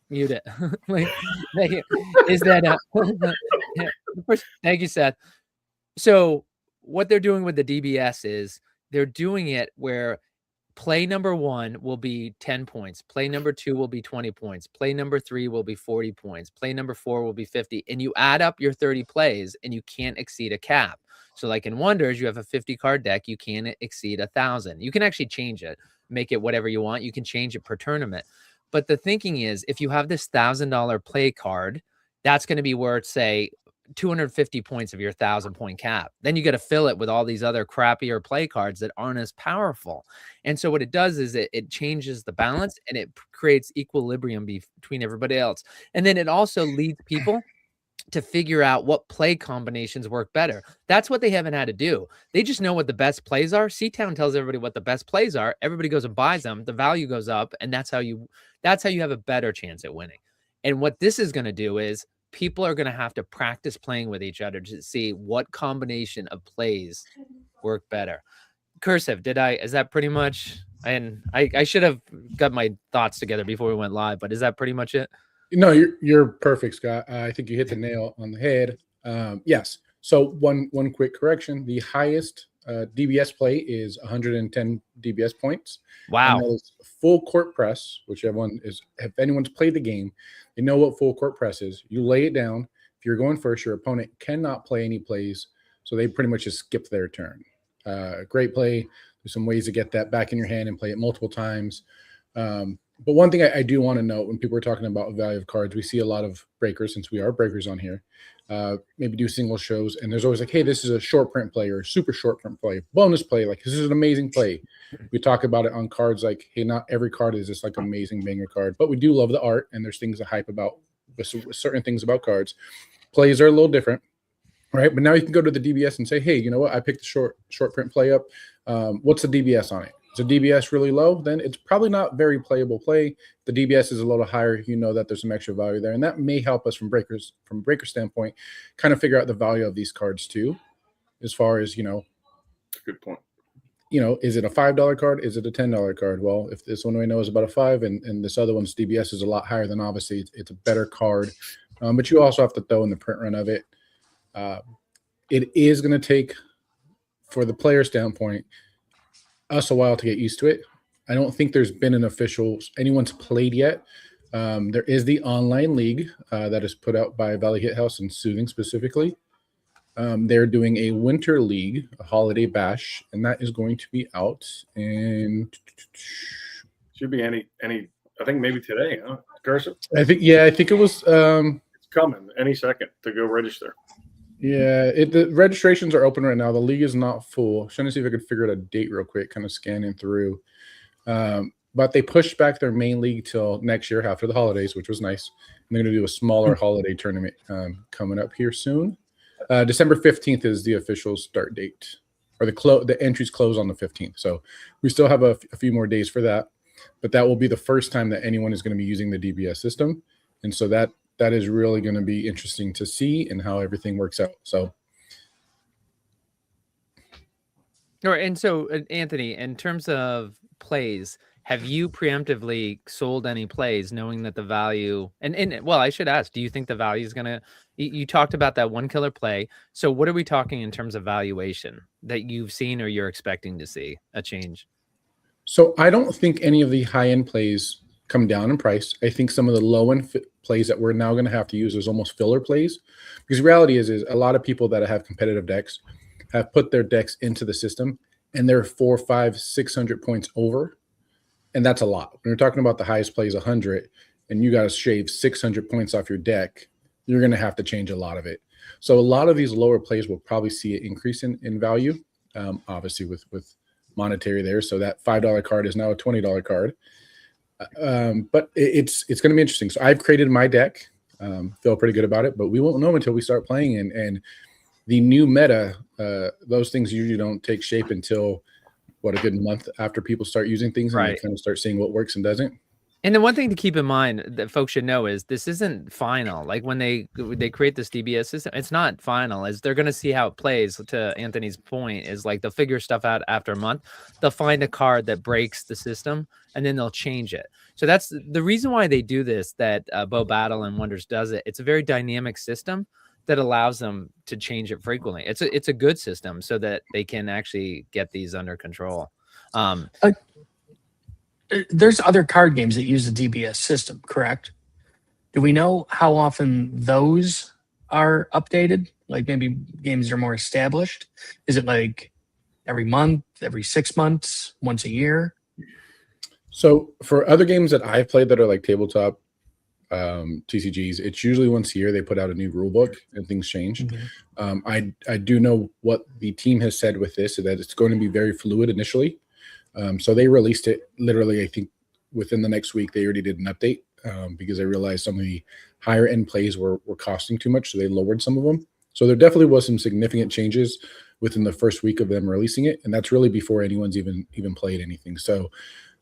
mute it. Is that thank you, Seth. So what they're doing with the DBS is they're doing it where play number 1 will be 10 points. Play number 2 will be 20 points. Play number 3 will be 40 points. Play number 4 will be 50. And you add up your 30 plays and you can't exceed a cap. So like in Wonders, you have a 50 card deck. You can't exceed 1,000. You can actually change it, make it whatever you want. You can change it per tournament. But the thinking is, if you have this $1,000 play card, that's going to be worth, say, 250 points of your 1,000-point cap. Then you got to fill it with all these other crappier play cards that aren't as powerful. And so what it does is it changes the balance, and it creates equilibrium between everybody else. And then it also leads people to figure out what play combinations work better. That's what they haven't had to do. They just know what the best plays are. C-Town tells everybody what the best plays are. Everybody goes and buys them. The value goes up, and that's how you have a better chance at winning. And what this is going to do is people are going to have to practice playing with each other to see what combination of plays work better. Cursive, is that pretty much, and I should have got my thoughts together before we went live, but is that pretty much it? No, you're perfect, Scott. I think you hit the nail on the head. Yes. So one quick correction: the highest DBS play is 110 DBS points. Wow. And that is full court press, which if anyone's played the game, they know what full court press is. You lay it down. If you're going first, your opponent cannot play any plays, so they pretty much just skip their turn. Great play. There's some ways to get that back in your hand and play it multiple times. But one thing I do want to note when people are talking about value of cards, we see a lot of breakers, since we are breakers on here, maybe do single shows. And there's always like, hey, this is a short print play or a super short print play, bonus play. Like, this is an amazing play. We talk about it on cards like, hey, not every card is just like amazing banger card, but we do love the art, and there's things to hype about with certain things about cards. Plays are a little different, right? But now you can go to the DBS and say, hey, you know what? I picked a short print play up. What's the DBS on it? Is the DBS really low? Then it's probably not very playable play. The DBS is a little higher. You know that there's some extra value there, and that may help us from breaker standpoint, kind of figure out the value of these cards too, as far as Good point. Is it a $5 card? Is it a $10 card? Well, if this one we know is about a $5, and this other one's DBS is a lot higher, then obviously it's a better card. But you also have to throw in the print run of it. It is going to take, for the player standpoint, us a while to get used to it. I don't think there's been anyone's played yet. There is the online league that is put out by Valley Hit House and Soothing specifically. They're doing a winter league, a holiday bash, and that is going to be out in should be any I think maybe today, huh? Cursive? I think it was it's coming any second to go register. Yeah, the registrations are open right now. The league is not full. I'm trying to see if I could figure out a date real quick, kind of scanning through. But they pushed back their main league till next year after the holidays, which was nice. And they're going to do a smaller holiday tournament coming up here soon. December 15th is the official start date, or the entries close on the 15th. So we still have a few more days for that. But that will be the first time that anyone is going to be using the DBS system. And so that is really going to be interesting to see and how everything works out. So, all right. And so, Anthony, in terms of plays, have you preemptively sold any plays knowing that the value and well, I should ask, do you think the value is going to, you talked about that one killer play. So what are we talking in terms of valuation that you've seen or you're expecting to see a change? So I don't think any of the high-end plays come down in price. I think some of the low-end plays that we're now going to have to use is almost filler plays, because the reality is a lot of people that have competitive decks have put their decks into the system and they're 400, 500, 600 points over, and that's a lot. When you're talking about the highest plays 100 and you got to shave 600 points off your deck, you're going to have to change a lot of it. So a lot of these lower plays will probably see an increase in value, obviously with monetary there. So that $5 card is now a $20 card. But it's going to be interesting. So I've created my deck, feel pretty good about it, but we won't know until we start playing. And the new meta, those things usually don't take shape until a good month after people start using things, and right. They kind of start seeing what works and doesn't. And the one thing to keep in mind that folks should know is this isn't final. Like when they create this DBS system, it's not final. As they're going to see how it plays. To Anthony's point, is like they'll figure stuff out after a month. They'll find a card that breaks the system, and then they'll change it. So that's the reason why they do this. That Bo Battle and Wonders does it. It's a very dynamic system that allows them to change it frequently. It's a good system so that they can actually get these under control. There's other card games that use the DBS system, correct? Do we know how often those are updated? Like maybe games are more established. Is it like every month, every 6 months, once a year? So for other games that I've played that are like tabletop TCGs, it's usually once a year they put out a new rule book and things change. Mm-hmm. I do know what the team has said with this, that it's going to be very fluid initially. So they released it literally, I think, within the next week, they already did an update because they realized some of the higher end plays were costing too much. So they lowered some of them. So there definitely was some significant changes within the first week of them releasing it. And that's really before anyone's even played anything. So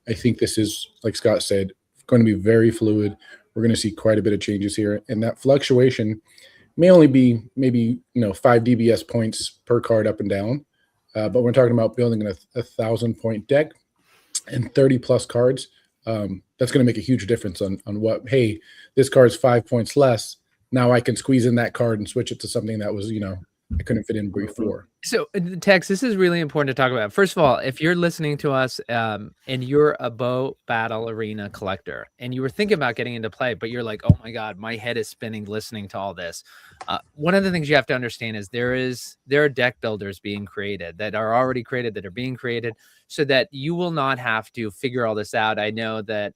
I think this is, like Scott said, going to be very fluid. We're going to see quite a bit of changes here. And that fluctuation may only be maybe, 5 DBS points per card up and down. But we're talking about building a 1,000-point deck and 30-plus cards. That's going to make a huge difference on what, hey, this card's 5 points less. Now I can squeeze in that card and switch it to something that was, I couldn't fit in before. So, Tex, this is really important to talk about. First of all, if you're listening to us and you're a Bo Battle Arena collector and you were thinking about getting into play, but you're like, oh my God, my head is spinning listening to all this. One of the things you have to understand is there are deck builders being created that are already created, that are being created, so that you will not have to figure all this out. I know that,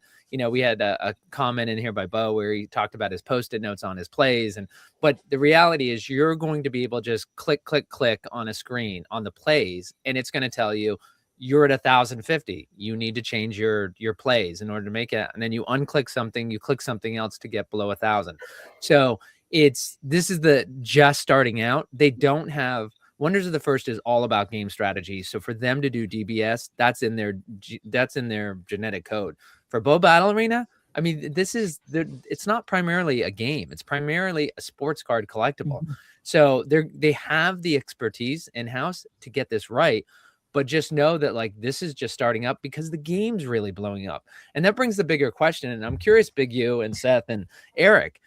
we had a comment in here by Bo where he talked about his Post-it notes on his plays. But the reality is you're going to be able to just click, click, click on a screen on the plays, and it's going to tell you you're at 1,050. You need to change your plays in order to make it. And then you unclick something, you click something else to get below 1,000. So this is the just starting out. They don't have Wonders of the First is all about game strategy. So for them to do DBS, that's in their genetic code. For Bo Battle Arena, I mean, it's not primarily a game. It's primarily a sports card collectible. Mm-hmm. So they have the expertise in-house to get this right, but just know that this is just starting up because the game's really blowing up. And that brings the bigger question. And I'm curious, Big U and Seth and Eric,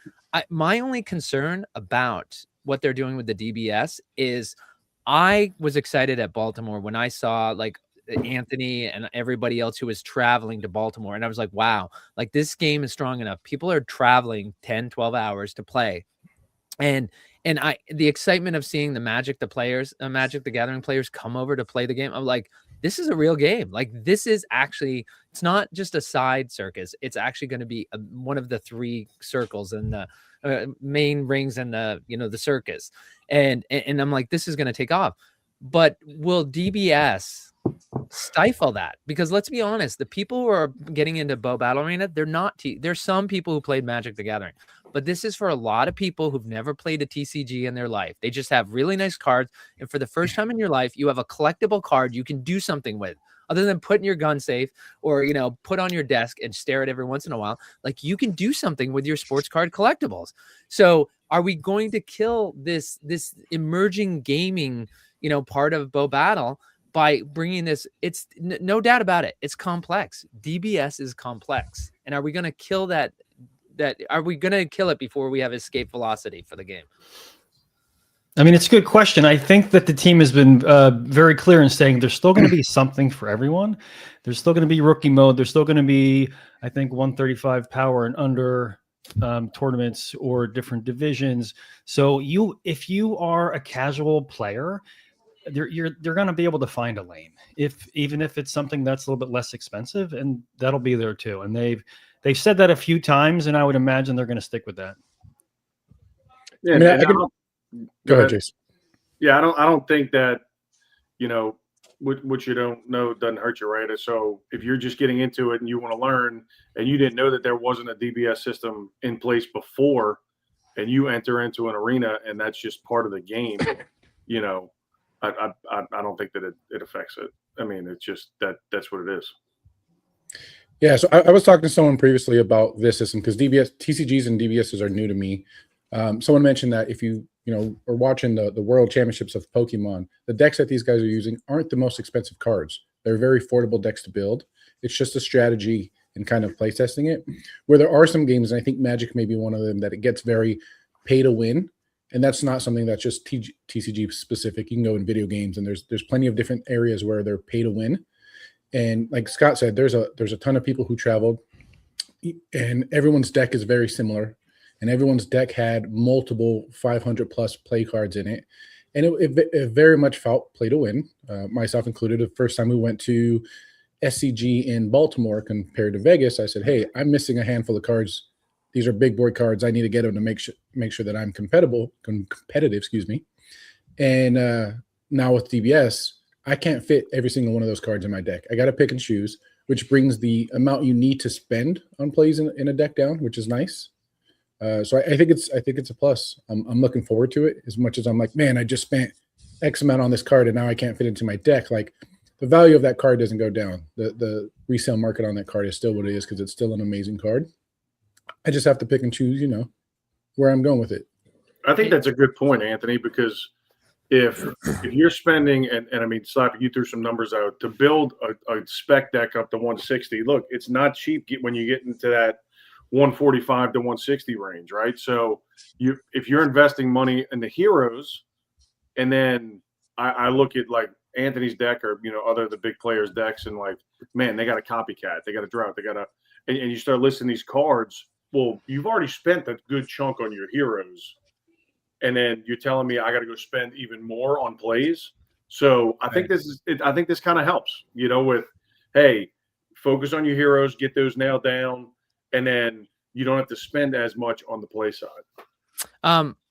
my only concern about what they're doing with the DBS is I was excited at Baltimore when I saw Anthony and everybody else who was traveling to Baltimore. And I was like, wow, this game is strong enough. People are traveling 10, 12 hours to play. And the excitement of seeing the Magic the Gathering players come over to play the game. I'm like, this is a real game. This is actually, it's not just a side circus. It's actually going to be one of the 3 circles in the main rings and the circus. And I'm like, this is going to take off. But will DBS stifle that? Because let's be honest, the people who are getting into Bo Battle Arena, there's some people who played Magic the Gathering, but this is for a lot of people who've never played a TCG in their life. They just have really nice cards, and for the first time in your life, you have a collectible card you can do something with, other than put in your gun safe or put on your desk and stare at every once in a while. You can do something with your sports card collectibles. So are we going to kill this emerging gaming part of Bo Battle by bringing this? It's no doubt about it. It's complex. DBS is complex. And are we going to kill that? Are we going to kill it before we have escape velocity for the game? I mean, it's a good question. I think that the team has been very clear in saying there's still going to be something for everyone. There's still going to be rookie mode. There's still going to be, I think, 135 power and under tournaments or different divisions. So if you are a casual player, you're going to be able to find a lane, even if it's something that's a little bit less expensive, and that'll be there too. And they've said that a few times, and I would imagine they're going to stick with that. Yeah, go ahead, Jason. Yeah, I don't think that what you don't know doesn't hurt you, right? So if you're just getting into it and you want to learn, and you didn't know that there wasn't a DBS system in place before, and you enter into an arena and that's just part of the game, I don't think that it affects it. I mean, it's just that's what it is. Yeah, so I was talking to someone previously about this system because TCGs and DBSs are new to me. Someone mentioned that if you are watching the World Championships of Pokemon, the decks that these guys are using aren't the most expensive cards. They're very affordable decks to build. It's just a strategy and kind of play testing it. Where there are some games, and I think Magic may be one of them, that it gets very pay to win. And that's not something that's just TCG specific. You can go in video games, and there's plenty of different areas where they're pay to win. And like Scott said, there's a ton of people who traveled, and everyone's deck is very similar. And everyone's deck had multiple 500 plus play cards in it. And it very much felt play to win, myself included. The first time we went to SCG in Baltimore compared to Vegas, I said, hey, I'm missing a handful of cards. These are big board cards. I need to get them to make sure that I'm competitive, excuse me. And now with DBS, I can't fit every single one of those cards in my deck. I got to pick and choose which brings the amount you need to spend on plays in a deck down, which is nice. So I think it's a plus. I'm looking forward to it as much as I'm like, man, I just spent X amount on this card and now I can't fit into my deck. Like the value of that card doesn't go down. The resale market on that card is still what it is because it's still an amazing card. I just have to pick and choose, where I'm going with it. I think that's a good point, Anthony, because if you're spending, and I mean, Slappy, you threw some numbers out to build a spec deck up to 160. Look, it's not cheap when you get into that 145 to 160 range, right? So if you're investing money in the heroes, and then I look at like Anthony's deck or other the big players' decks, and like, man, they got a copycat, they got a drought, they got a, and you start listing these cards. Well, you've already spent a good chunk on your heroes. And then you're telling me I got to go spend even more on plays. So I think I think this kind of helps, with, hey, focus on your heroes, get those nailed down, and then you don't have to spend as much on the play side.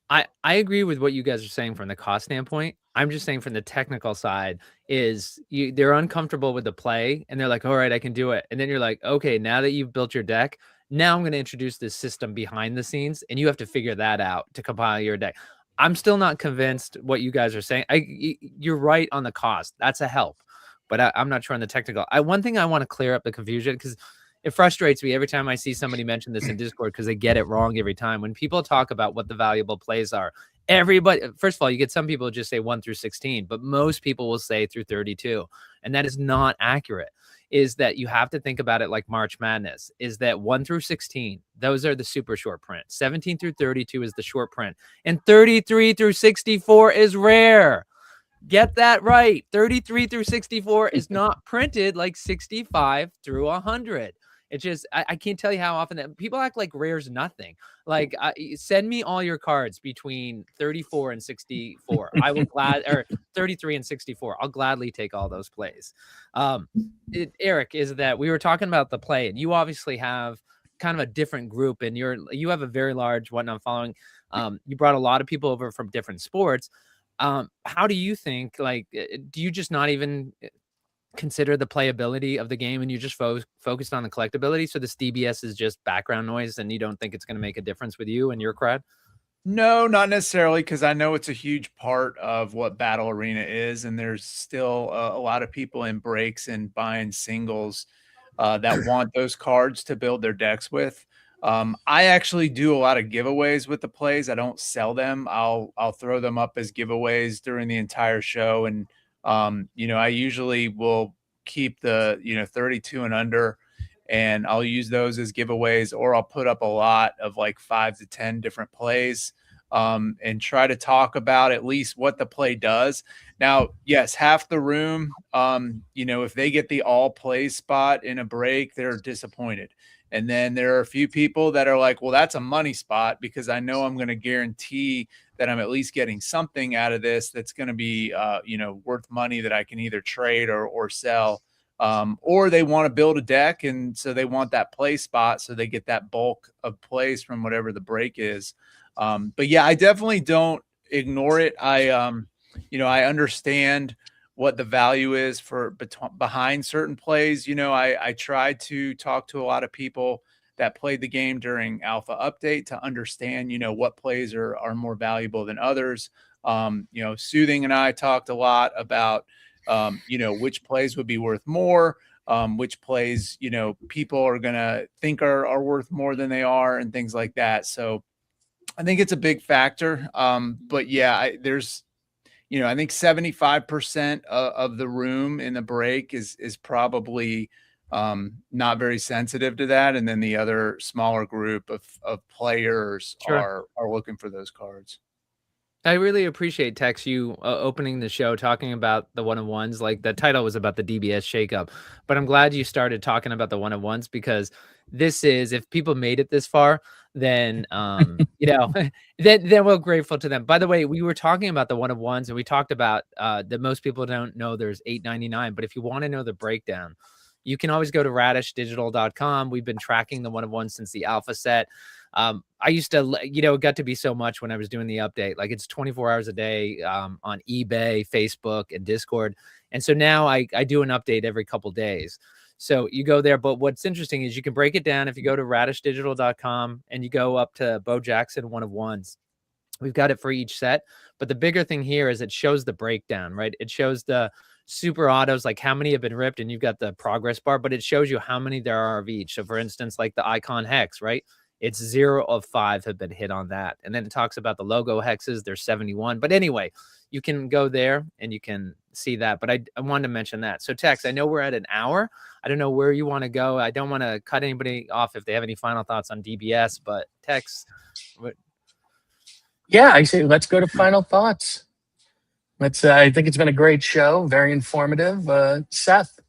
I agree with what you guys are saying from the cost standpoint. I'm just saying from the technical side is they're uncomfortable with the play and they're like, all right, I can do it. And then you're like, okay, now that you've built your deck, now I'm going to introduce this system behind the scenes and you have to figure that out to compile your deck. I'm still not convinced what you guys are saying. You're right on the cost. That's a help, but I'm not sure on the technical. One thing I want to clear up the confusion because it frustrates me every time I see somebody mention this in Discord because they get it wrong every time. When people talk about what the valuable plays are, everybody, first of all, you get some people just say 1 through 16, but most people will say through 32. And that is not accurate. Is that you have to think about it like March Madness, is that 1 through 16, those are the super short print. 17 through 32 is the short print. And 33 through 64 is rare. Get that right. 33 through 64 is not printed like 65 through 100. It's just, I can't tell you how often that people act like rare's nothing. Like, send me all your cards between 34 and 64. I will or 33 and 64. I'll gladly take all those plays. Eric, is that we were talking about the play, and you obviously have kind of a different group, and you have a very large whatnot following. You brought a lot of people over from different sports. How do you think, like, do you just not even consider the playability of the game and you just focused on the collectability? So this DBS is just background noise and you don't think it's going to make a difference with you and your crowd? No, not necessarily, because I know it's a huge part of what Battle Arena is, and there's still a lot of people in breaks and buying singles that want those cards to build their decks with. I actually do a lot of giveaways with the plays. I don't sell them. I'll throw them up as giveaways during the entire show, and I usually will keep the 32 and under, and I'll use those as giveaways, or I'll put up a lot of like 5 to 10 different plays and try to talk about at least what the play does. Now, yes, half the room, if they get the all play spot in a break, they're disappointed. And then there are a few people that are like, well, that's a money spot because I know I'm going to guarantee that I'm at least getting something out of this that's going to be, worth money that I can either trade or sell. Or they want to build a deck, and so they want that play spot so they get that bulk of plays from whatever the break is. But yeah, I definitely don't ignore it. I understand what the value is for behind certain plays. I tried to talk to a lot of people that played the game during alpha update to understand, what plays are more valuable than others. Soothing and I talked a lot about, which plays would be worth more, which plays, people are going to think are worth more than they are, and things like that. So I think it's a big factor. But yeah, I think 75% of the room in the break is probably not very sensitive to that. And then the other smaller group of players are looking for those cards. I really appreciate, Tex, you opening the show talking about the one-on-ones. Like, the title was about the DBS shakeup, but I'm glad you started talking about the one-on-ones because this is, if people made it this far, then then we're grateful to them. By the way, we were talking about the one-on-ones, and we talked about that most people don't know there's $8.99. But if you want to know the breakdown, you can always go to radishdigital.com. We've been tracking the one-on-ones since the alpha set. I used to, it got to be so much when I was doing the update, like it's 24 hours a day on eBay, Facebook, and Discord. And so now I do an update every couple days. So you go there. But what's interesting is you can break it down if you go to radishdigital.com and you go up to Bo Jackson 1-of-1s. We've got it for each set. But the bigger thing here is it shows the breakdown, right? It shows the super autos, like how many have been ripped, and you've got the progress bar, but it shows you how many there are of each. So for instance, like the icon hex, right? It's 0 of 5 have been hit on that. And then it talks about the logo hexes. There's 71. But anyway, you can go there and you can see that. But I wanted to mention that. So Tex, I know we're at an hour. I don't know where you want to go. I don't want to cut anybody off if they have any final thoughts on DBS, but Tex. Yeah, I say let's go to final thoughts. Let's. I think it's been a great show, very informative. Seth,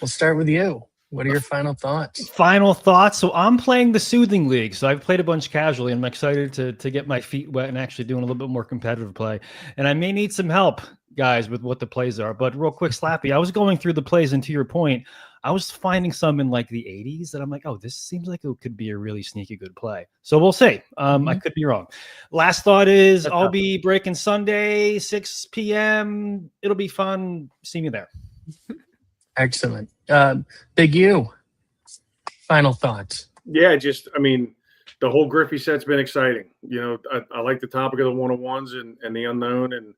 we'll start with you. What are your final thoughts? Final thoughts. So I'm playing the Soothing League. So I've played a bunch casually, and I'm excited to get my feet wet and actually doing a little bit more competitive play. And I may need some help, guys, with what the plays are. But real quick, Slappy, I was going through the plays, and to your point, I was finding some in like the 80s that I'm like, oh, this seems like it could be a really sneaky good play. So we'll see. I could be wrong. Last thought is I'll be breaking Sunday, 6 p.m. It'll be fun. See me there. Excellent. Big U, final thoughts. Yeah, I mean, the whole Griffey set's been exciting. You know, I like the topic of the 1-of-1s and the unknown and,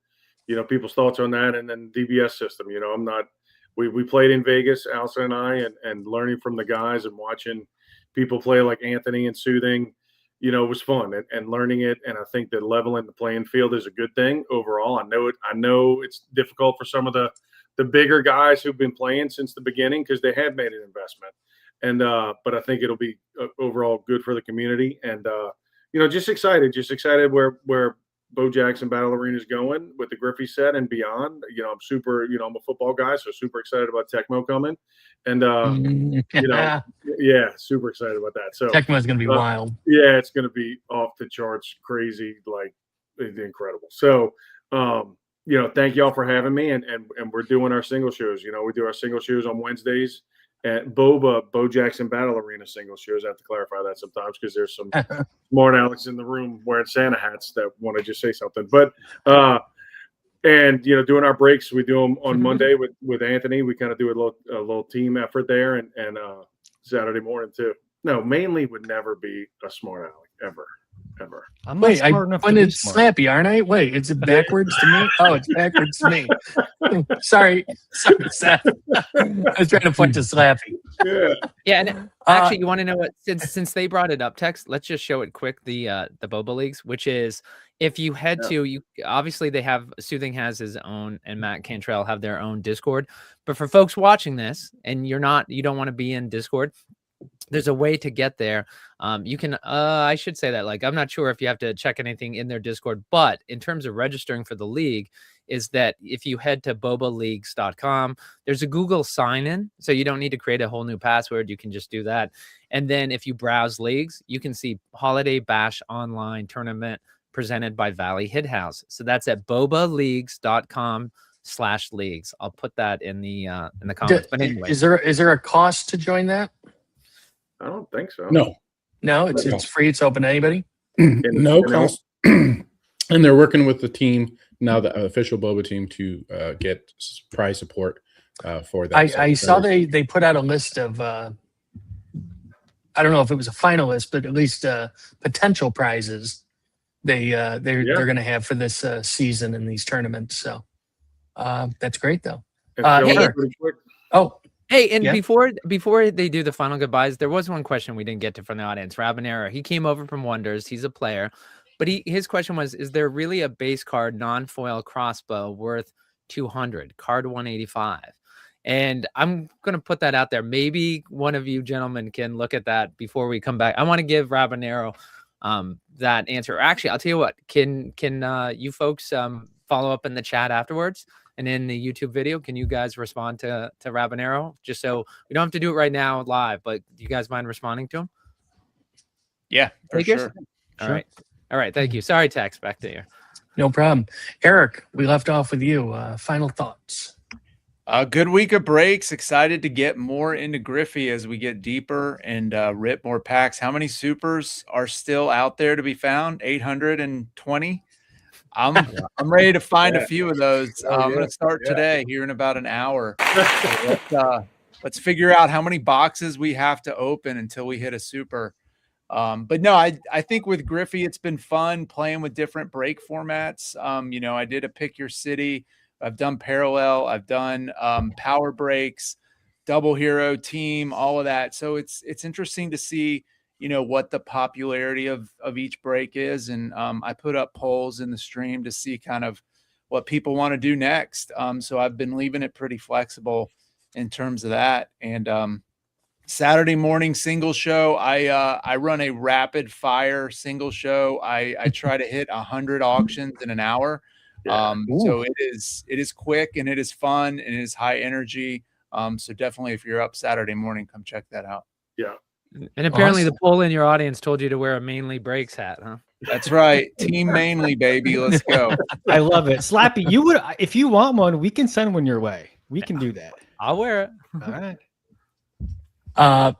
you know, people's thoughts on that. And then DBS system, you know, we played in Vegas, Alsa and I, and learning from the guys and watching people play like Anthony and Soothing, you know, was fun and learning it. And I think that leveling the playing field is a good thing overall. I know it's difficult for some of the bigger guys who've been playing since the beginning because they have made an investment. And but I think it'll be overall good for the community. And you know, just excited where Bo Jackson Battle Arena is going with the Griffey set and beyond. You know, I'm super, you know, I'm a football guy, so super excited about Tecmo coming. And you know, yeah, super excited about that. So Tecmo's gonna be wild. Yeah, it's gonna be off the charts, crazy, like incredible. So you know, thank y'all for having me, and we're doing our single shows. You know, we do our single shows on Wednesdays at BoBA, Bo Jackson Battle Arena single shows. I have to clarify that sometimes because there's some smart Alex in the room wearing Santa hats that want to just say something. But and you know, doing our breaks, we do them on Monday with Anthony. We kind of do a little team effort there, and Saturday morning too. No, mainly would never be a smart Alex ever. I'm not smart enough when to be it's smart. Slappy, aren't I? Wait, is it backwards to me? Oh, it's backwards to me. Sorry, Seth. I was trying to point to Slappy. Yeah, and actually, you want to know what? Since they brought it up, Tex, let's just show it quick. The BoBA leagues, which is if you head to you, obviously they have Soothing has his own, and Matt Cantrell have their own Discord. But for folks watching this, and you don't want to be in Discord, there's a way to get there. You can, I should say that, like, I'm not sure if you have to check anything in their Discord, but in terms of registering for the league is that if you head to bobaleagues.com, there's a Google sign in. So you don't need to create a whole new password. You can just do that. And then if you browse leagues, you can see Holiday Bash Online Tournament presented by Valley Hid House. So that's at bobaleagues.com/leagues. I'll put that in the comments. But anyway, is there a cost to join that? I don't think so. No, it's free. It's open to anybody. No cost. And they're working with the team now, the official BoBA team, to get prize support for that. I saw they put out a list of I don't know if it was a finalist, but at least potential prizes they're going to have for this season in these tournaments. So that's great though. Hey, and before they do the final goodbyes, there was one question we didn't get to from the audience. Rabanero, he came over from Wonders. He's a player, but his question was, is there really a base card non-foil crossbow worth 200, card 185? And I'm going to put that out there. Maybe one of you gentlemen can look at that before we come back. I want to give Rabanero that answer. Actually, I'll tell you what, can you folks follow up in the chat afterwards? And in the YouTube video, can you guys respond to Rabanero? Just so we don't have to do it right now live, but do you guys mind responding to him? Yeah, for sure. All right. Thank you. Sorry, Tex, back to you. No problem. Eric, we left off with you. Final thoughts. A good week of breaks. Excited to get more into Griffey as we get deeper and rip more packs. How many supers are still out there to be found? 820. I'm ready to find a few of those. I'm going to start today here in about an hour. let's figure out how many boxes we have to open until we hit a super. But no, I think with Griffey, it's been fun playing with different break formats. You know, I did a pick your city. I've done parallel. I've done power breaks, double hero team, all of that. So it's interesting to see, you know, what the popularity of each break is. And I put up polls in the stream to see kind of what people want to do next. So I've been leaving it pretty flexible in terms of that. And Saturday morning single show, I run a rapid fire single show. I try to hit 100 auctions in an hour. So it is quick and it is fun and it is high energy. So definitely if you're up Saturday morning, come check that out. Yeah. And apparently the poll in your audience told you to wear a Mainly Breaks hat, huh? That's right. Team Mainly, baby. Let's go. I love it. Slappy, you would, if you want one, we can send one your way. We can do that. I'll wear it. All right.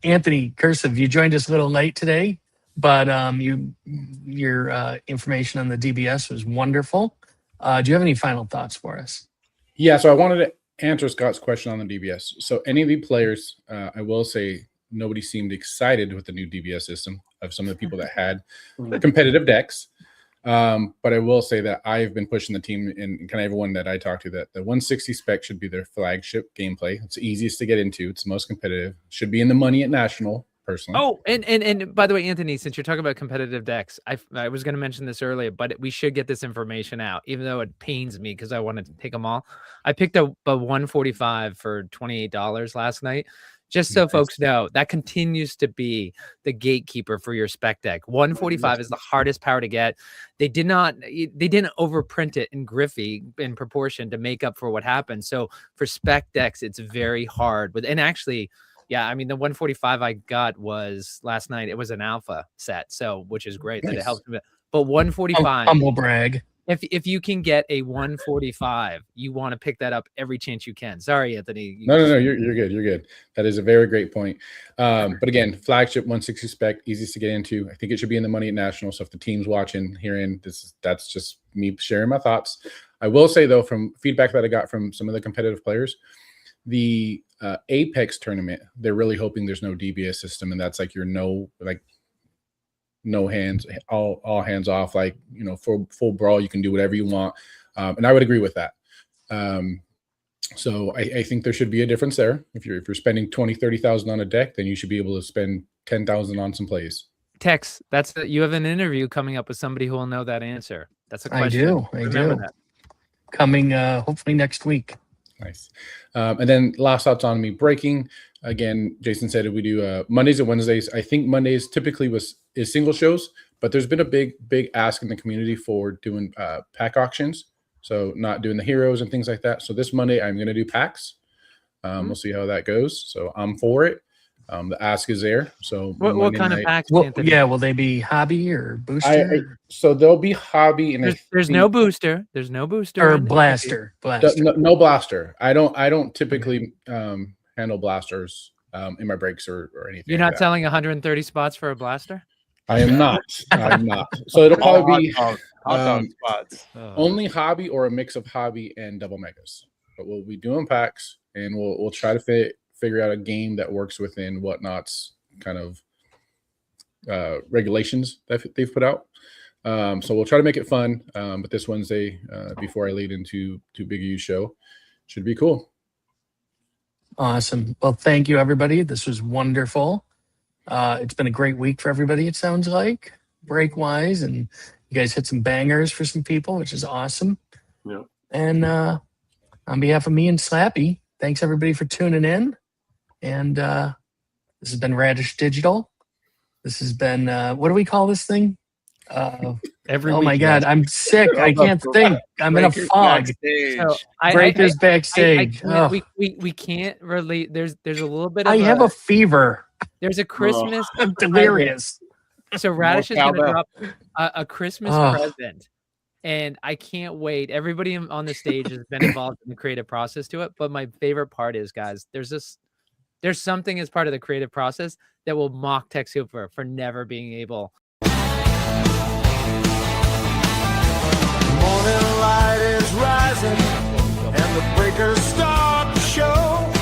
Anthony Cursive, you joined us a little late today, but your information on the DBS was wonderful. Do you have any final thoughts for us? Yeah, so I wanted to answer Scott's question on the DBS. So any of the players, I will say nobody seemed excited with the new DBS system of some of the people that had competitive decks. But I will say that I've been pushing the team and kind of everyone that I talk to that the 160 spec should be their flagship gameplay. It's the easiest to get into. It's the most competitive. Should be in the money at National, personally. Oh, and by the way, Anthony, since you're talking about competitive decks, I was going to mention this earlier, but we should get this information out, even though it pains me because I wanted to take them all. I picked up a 145 for $28 last night. Just so folks know, that continues to be the gatekeeper for your spec deck. 145 is the hardest power to get. They didn't overprint it in Griffey in proportion to make up for what happened. So for spec decks, it's very hard. And actually, yeah, I mean, the 145 I got was last night. It was an alpha set, so which is great that it helps me. But 145, humble brag. If you can get a 145, you want to pick that up every chance you can. Sorry, Anthony. No, you're good. You're good. That is a very great point. But again, flagship 160 spec, easiest to get into. I think it should be in the money at National. So if the team's watching, hearing this, that's just me sharing my thoughts. I will say though, from feedback that I got from some of the competitive players, the Apex tournament, they're really hoping there's no DBS system, and that's like your no hands, all hands off, like, you know, for full brawl, you can do whatever you want. And I would agree with that. So I think there should be a difference there. If you're spending 20, 30,000 on a deck, then you should be able to spend 10,000 on some plays. Tex, you have an interview coming up with somebody who will know that answer. That's a question. I do. That. Coming hopefully next week. Nice. And then last thoughts on me breaking. Again, Jason said we do Mondays and Wednesdays. I think Mondays typically is single shows, but there's been a big ask in the community for doing pack auctions. So not doing the heroes and things like that. So this Monday I'm going to do packs. We'll see how that goes. So I'm for it. The ask is there. So what kind of packs? Will they be hobby or booster? So there'll be hobby, and there's no booster. There's no booster or blaster. No blaster. I don't typically handle blasters in my breaks or anything. You're not selling 130 spots for a blaster? I am not. I'm not. So it'll probably be hot dog spots. Only hobby or a mix of hobby and double megas. But we'll be doing packs, and we'll try to figure out a game that works within Whatnot's kind of regulations that they've put out. So we'll try to make it fun. But this Wednesday, before I lead into Big U show, should be cool. Awesome. Well, thank you, everybody. This was wonderful. It's been a great week for everybody, it sounds like, break-wise. And you guys hit some bangers for some people, which is awesome. Yeah. And on behalf of me and Slappy, thanks, everybody, for tuning in. And this has been Radish Digital. This has been, what do we call this thing? Every oh week, my God, I'm sick. I can't think. I'm in a fog. So Breakers backstage. We can't relate. There's a little bit of I have a fever. There's a Christmas. I'm delirious. So Radish is going to drop a Christmas present. And I can't wait. Everybody on the stage has been involved in the creative process to it. But my favorite part is, guys, there's something as part of the creative process that will mock Tex Hooper for never being able. Morning light is rising and the breakers start to show.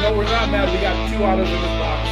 No, we're not mad. We got 2 autos in this box.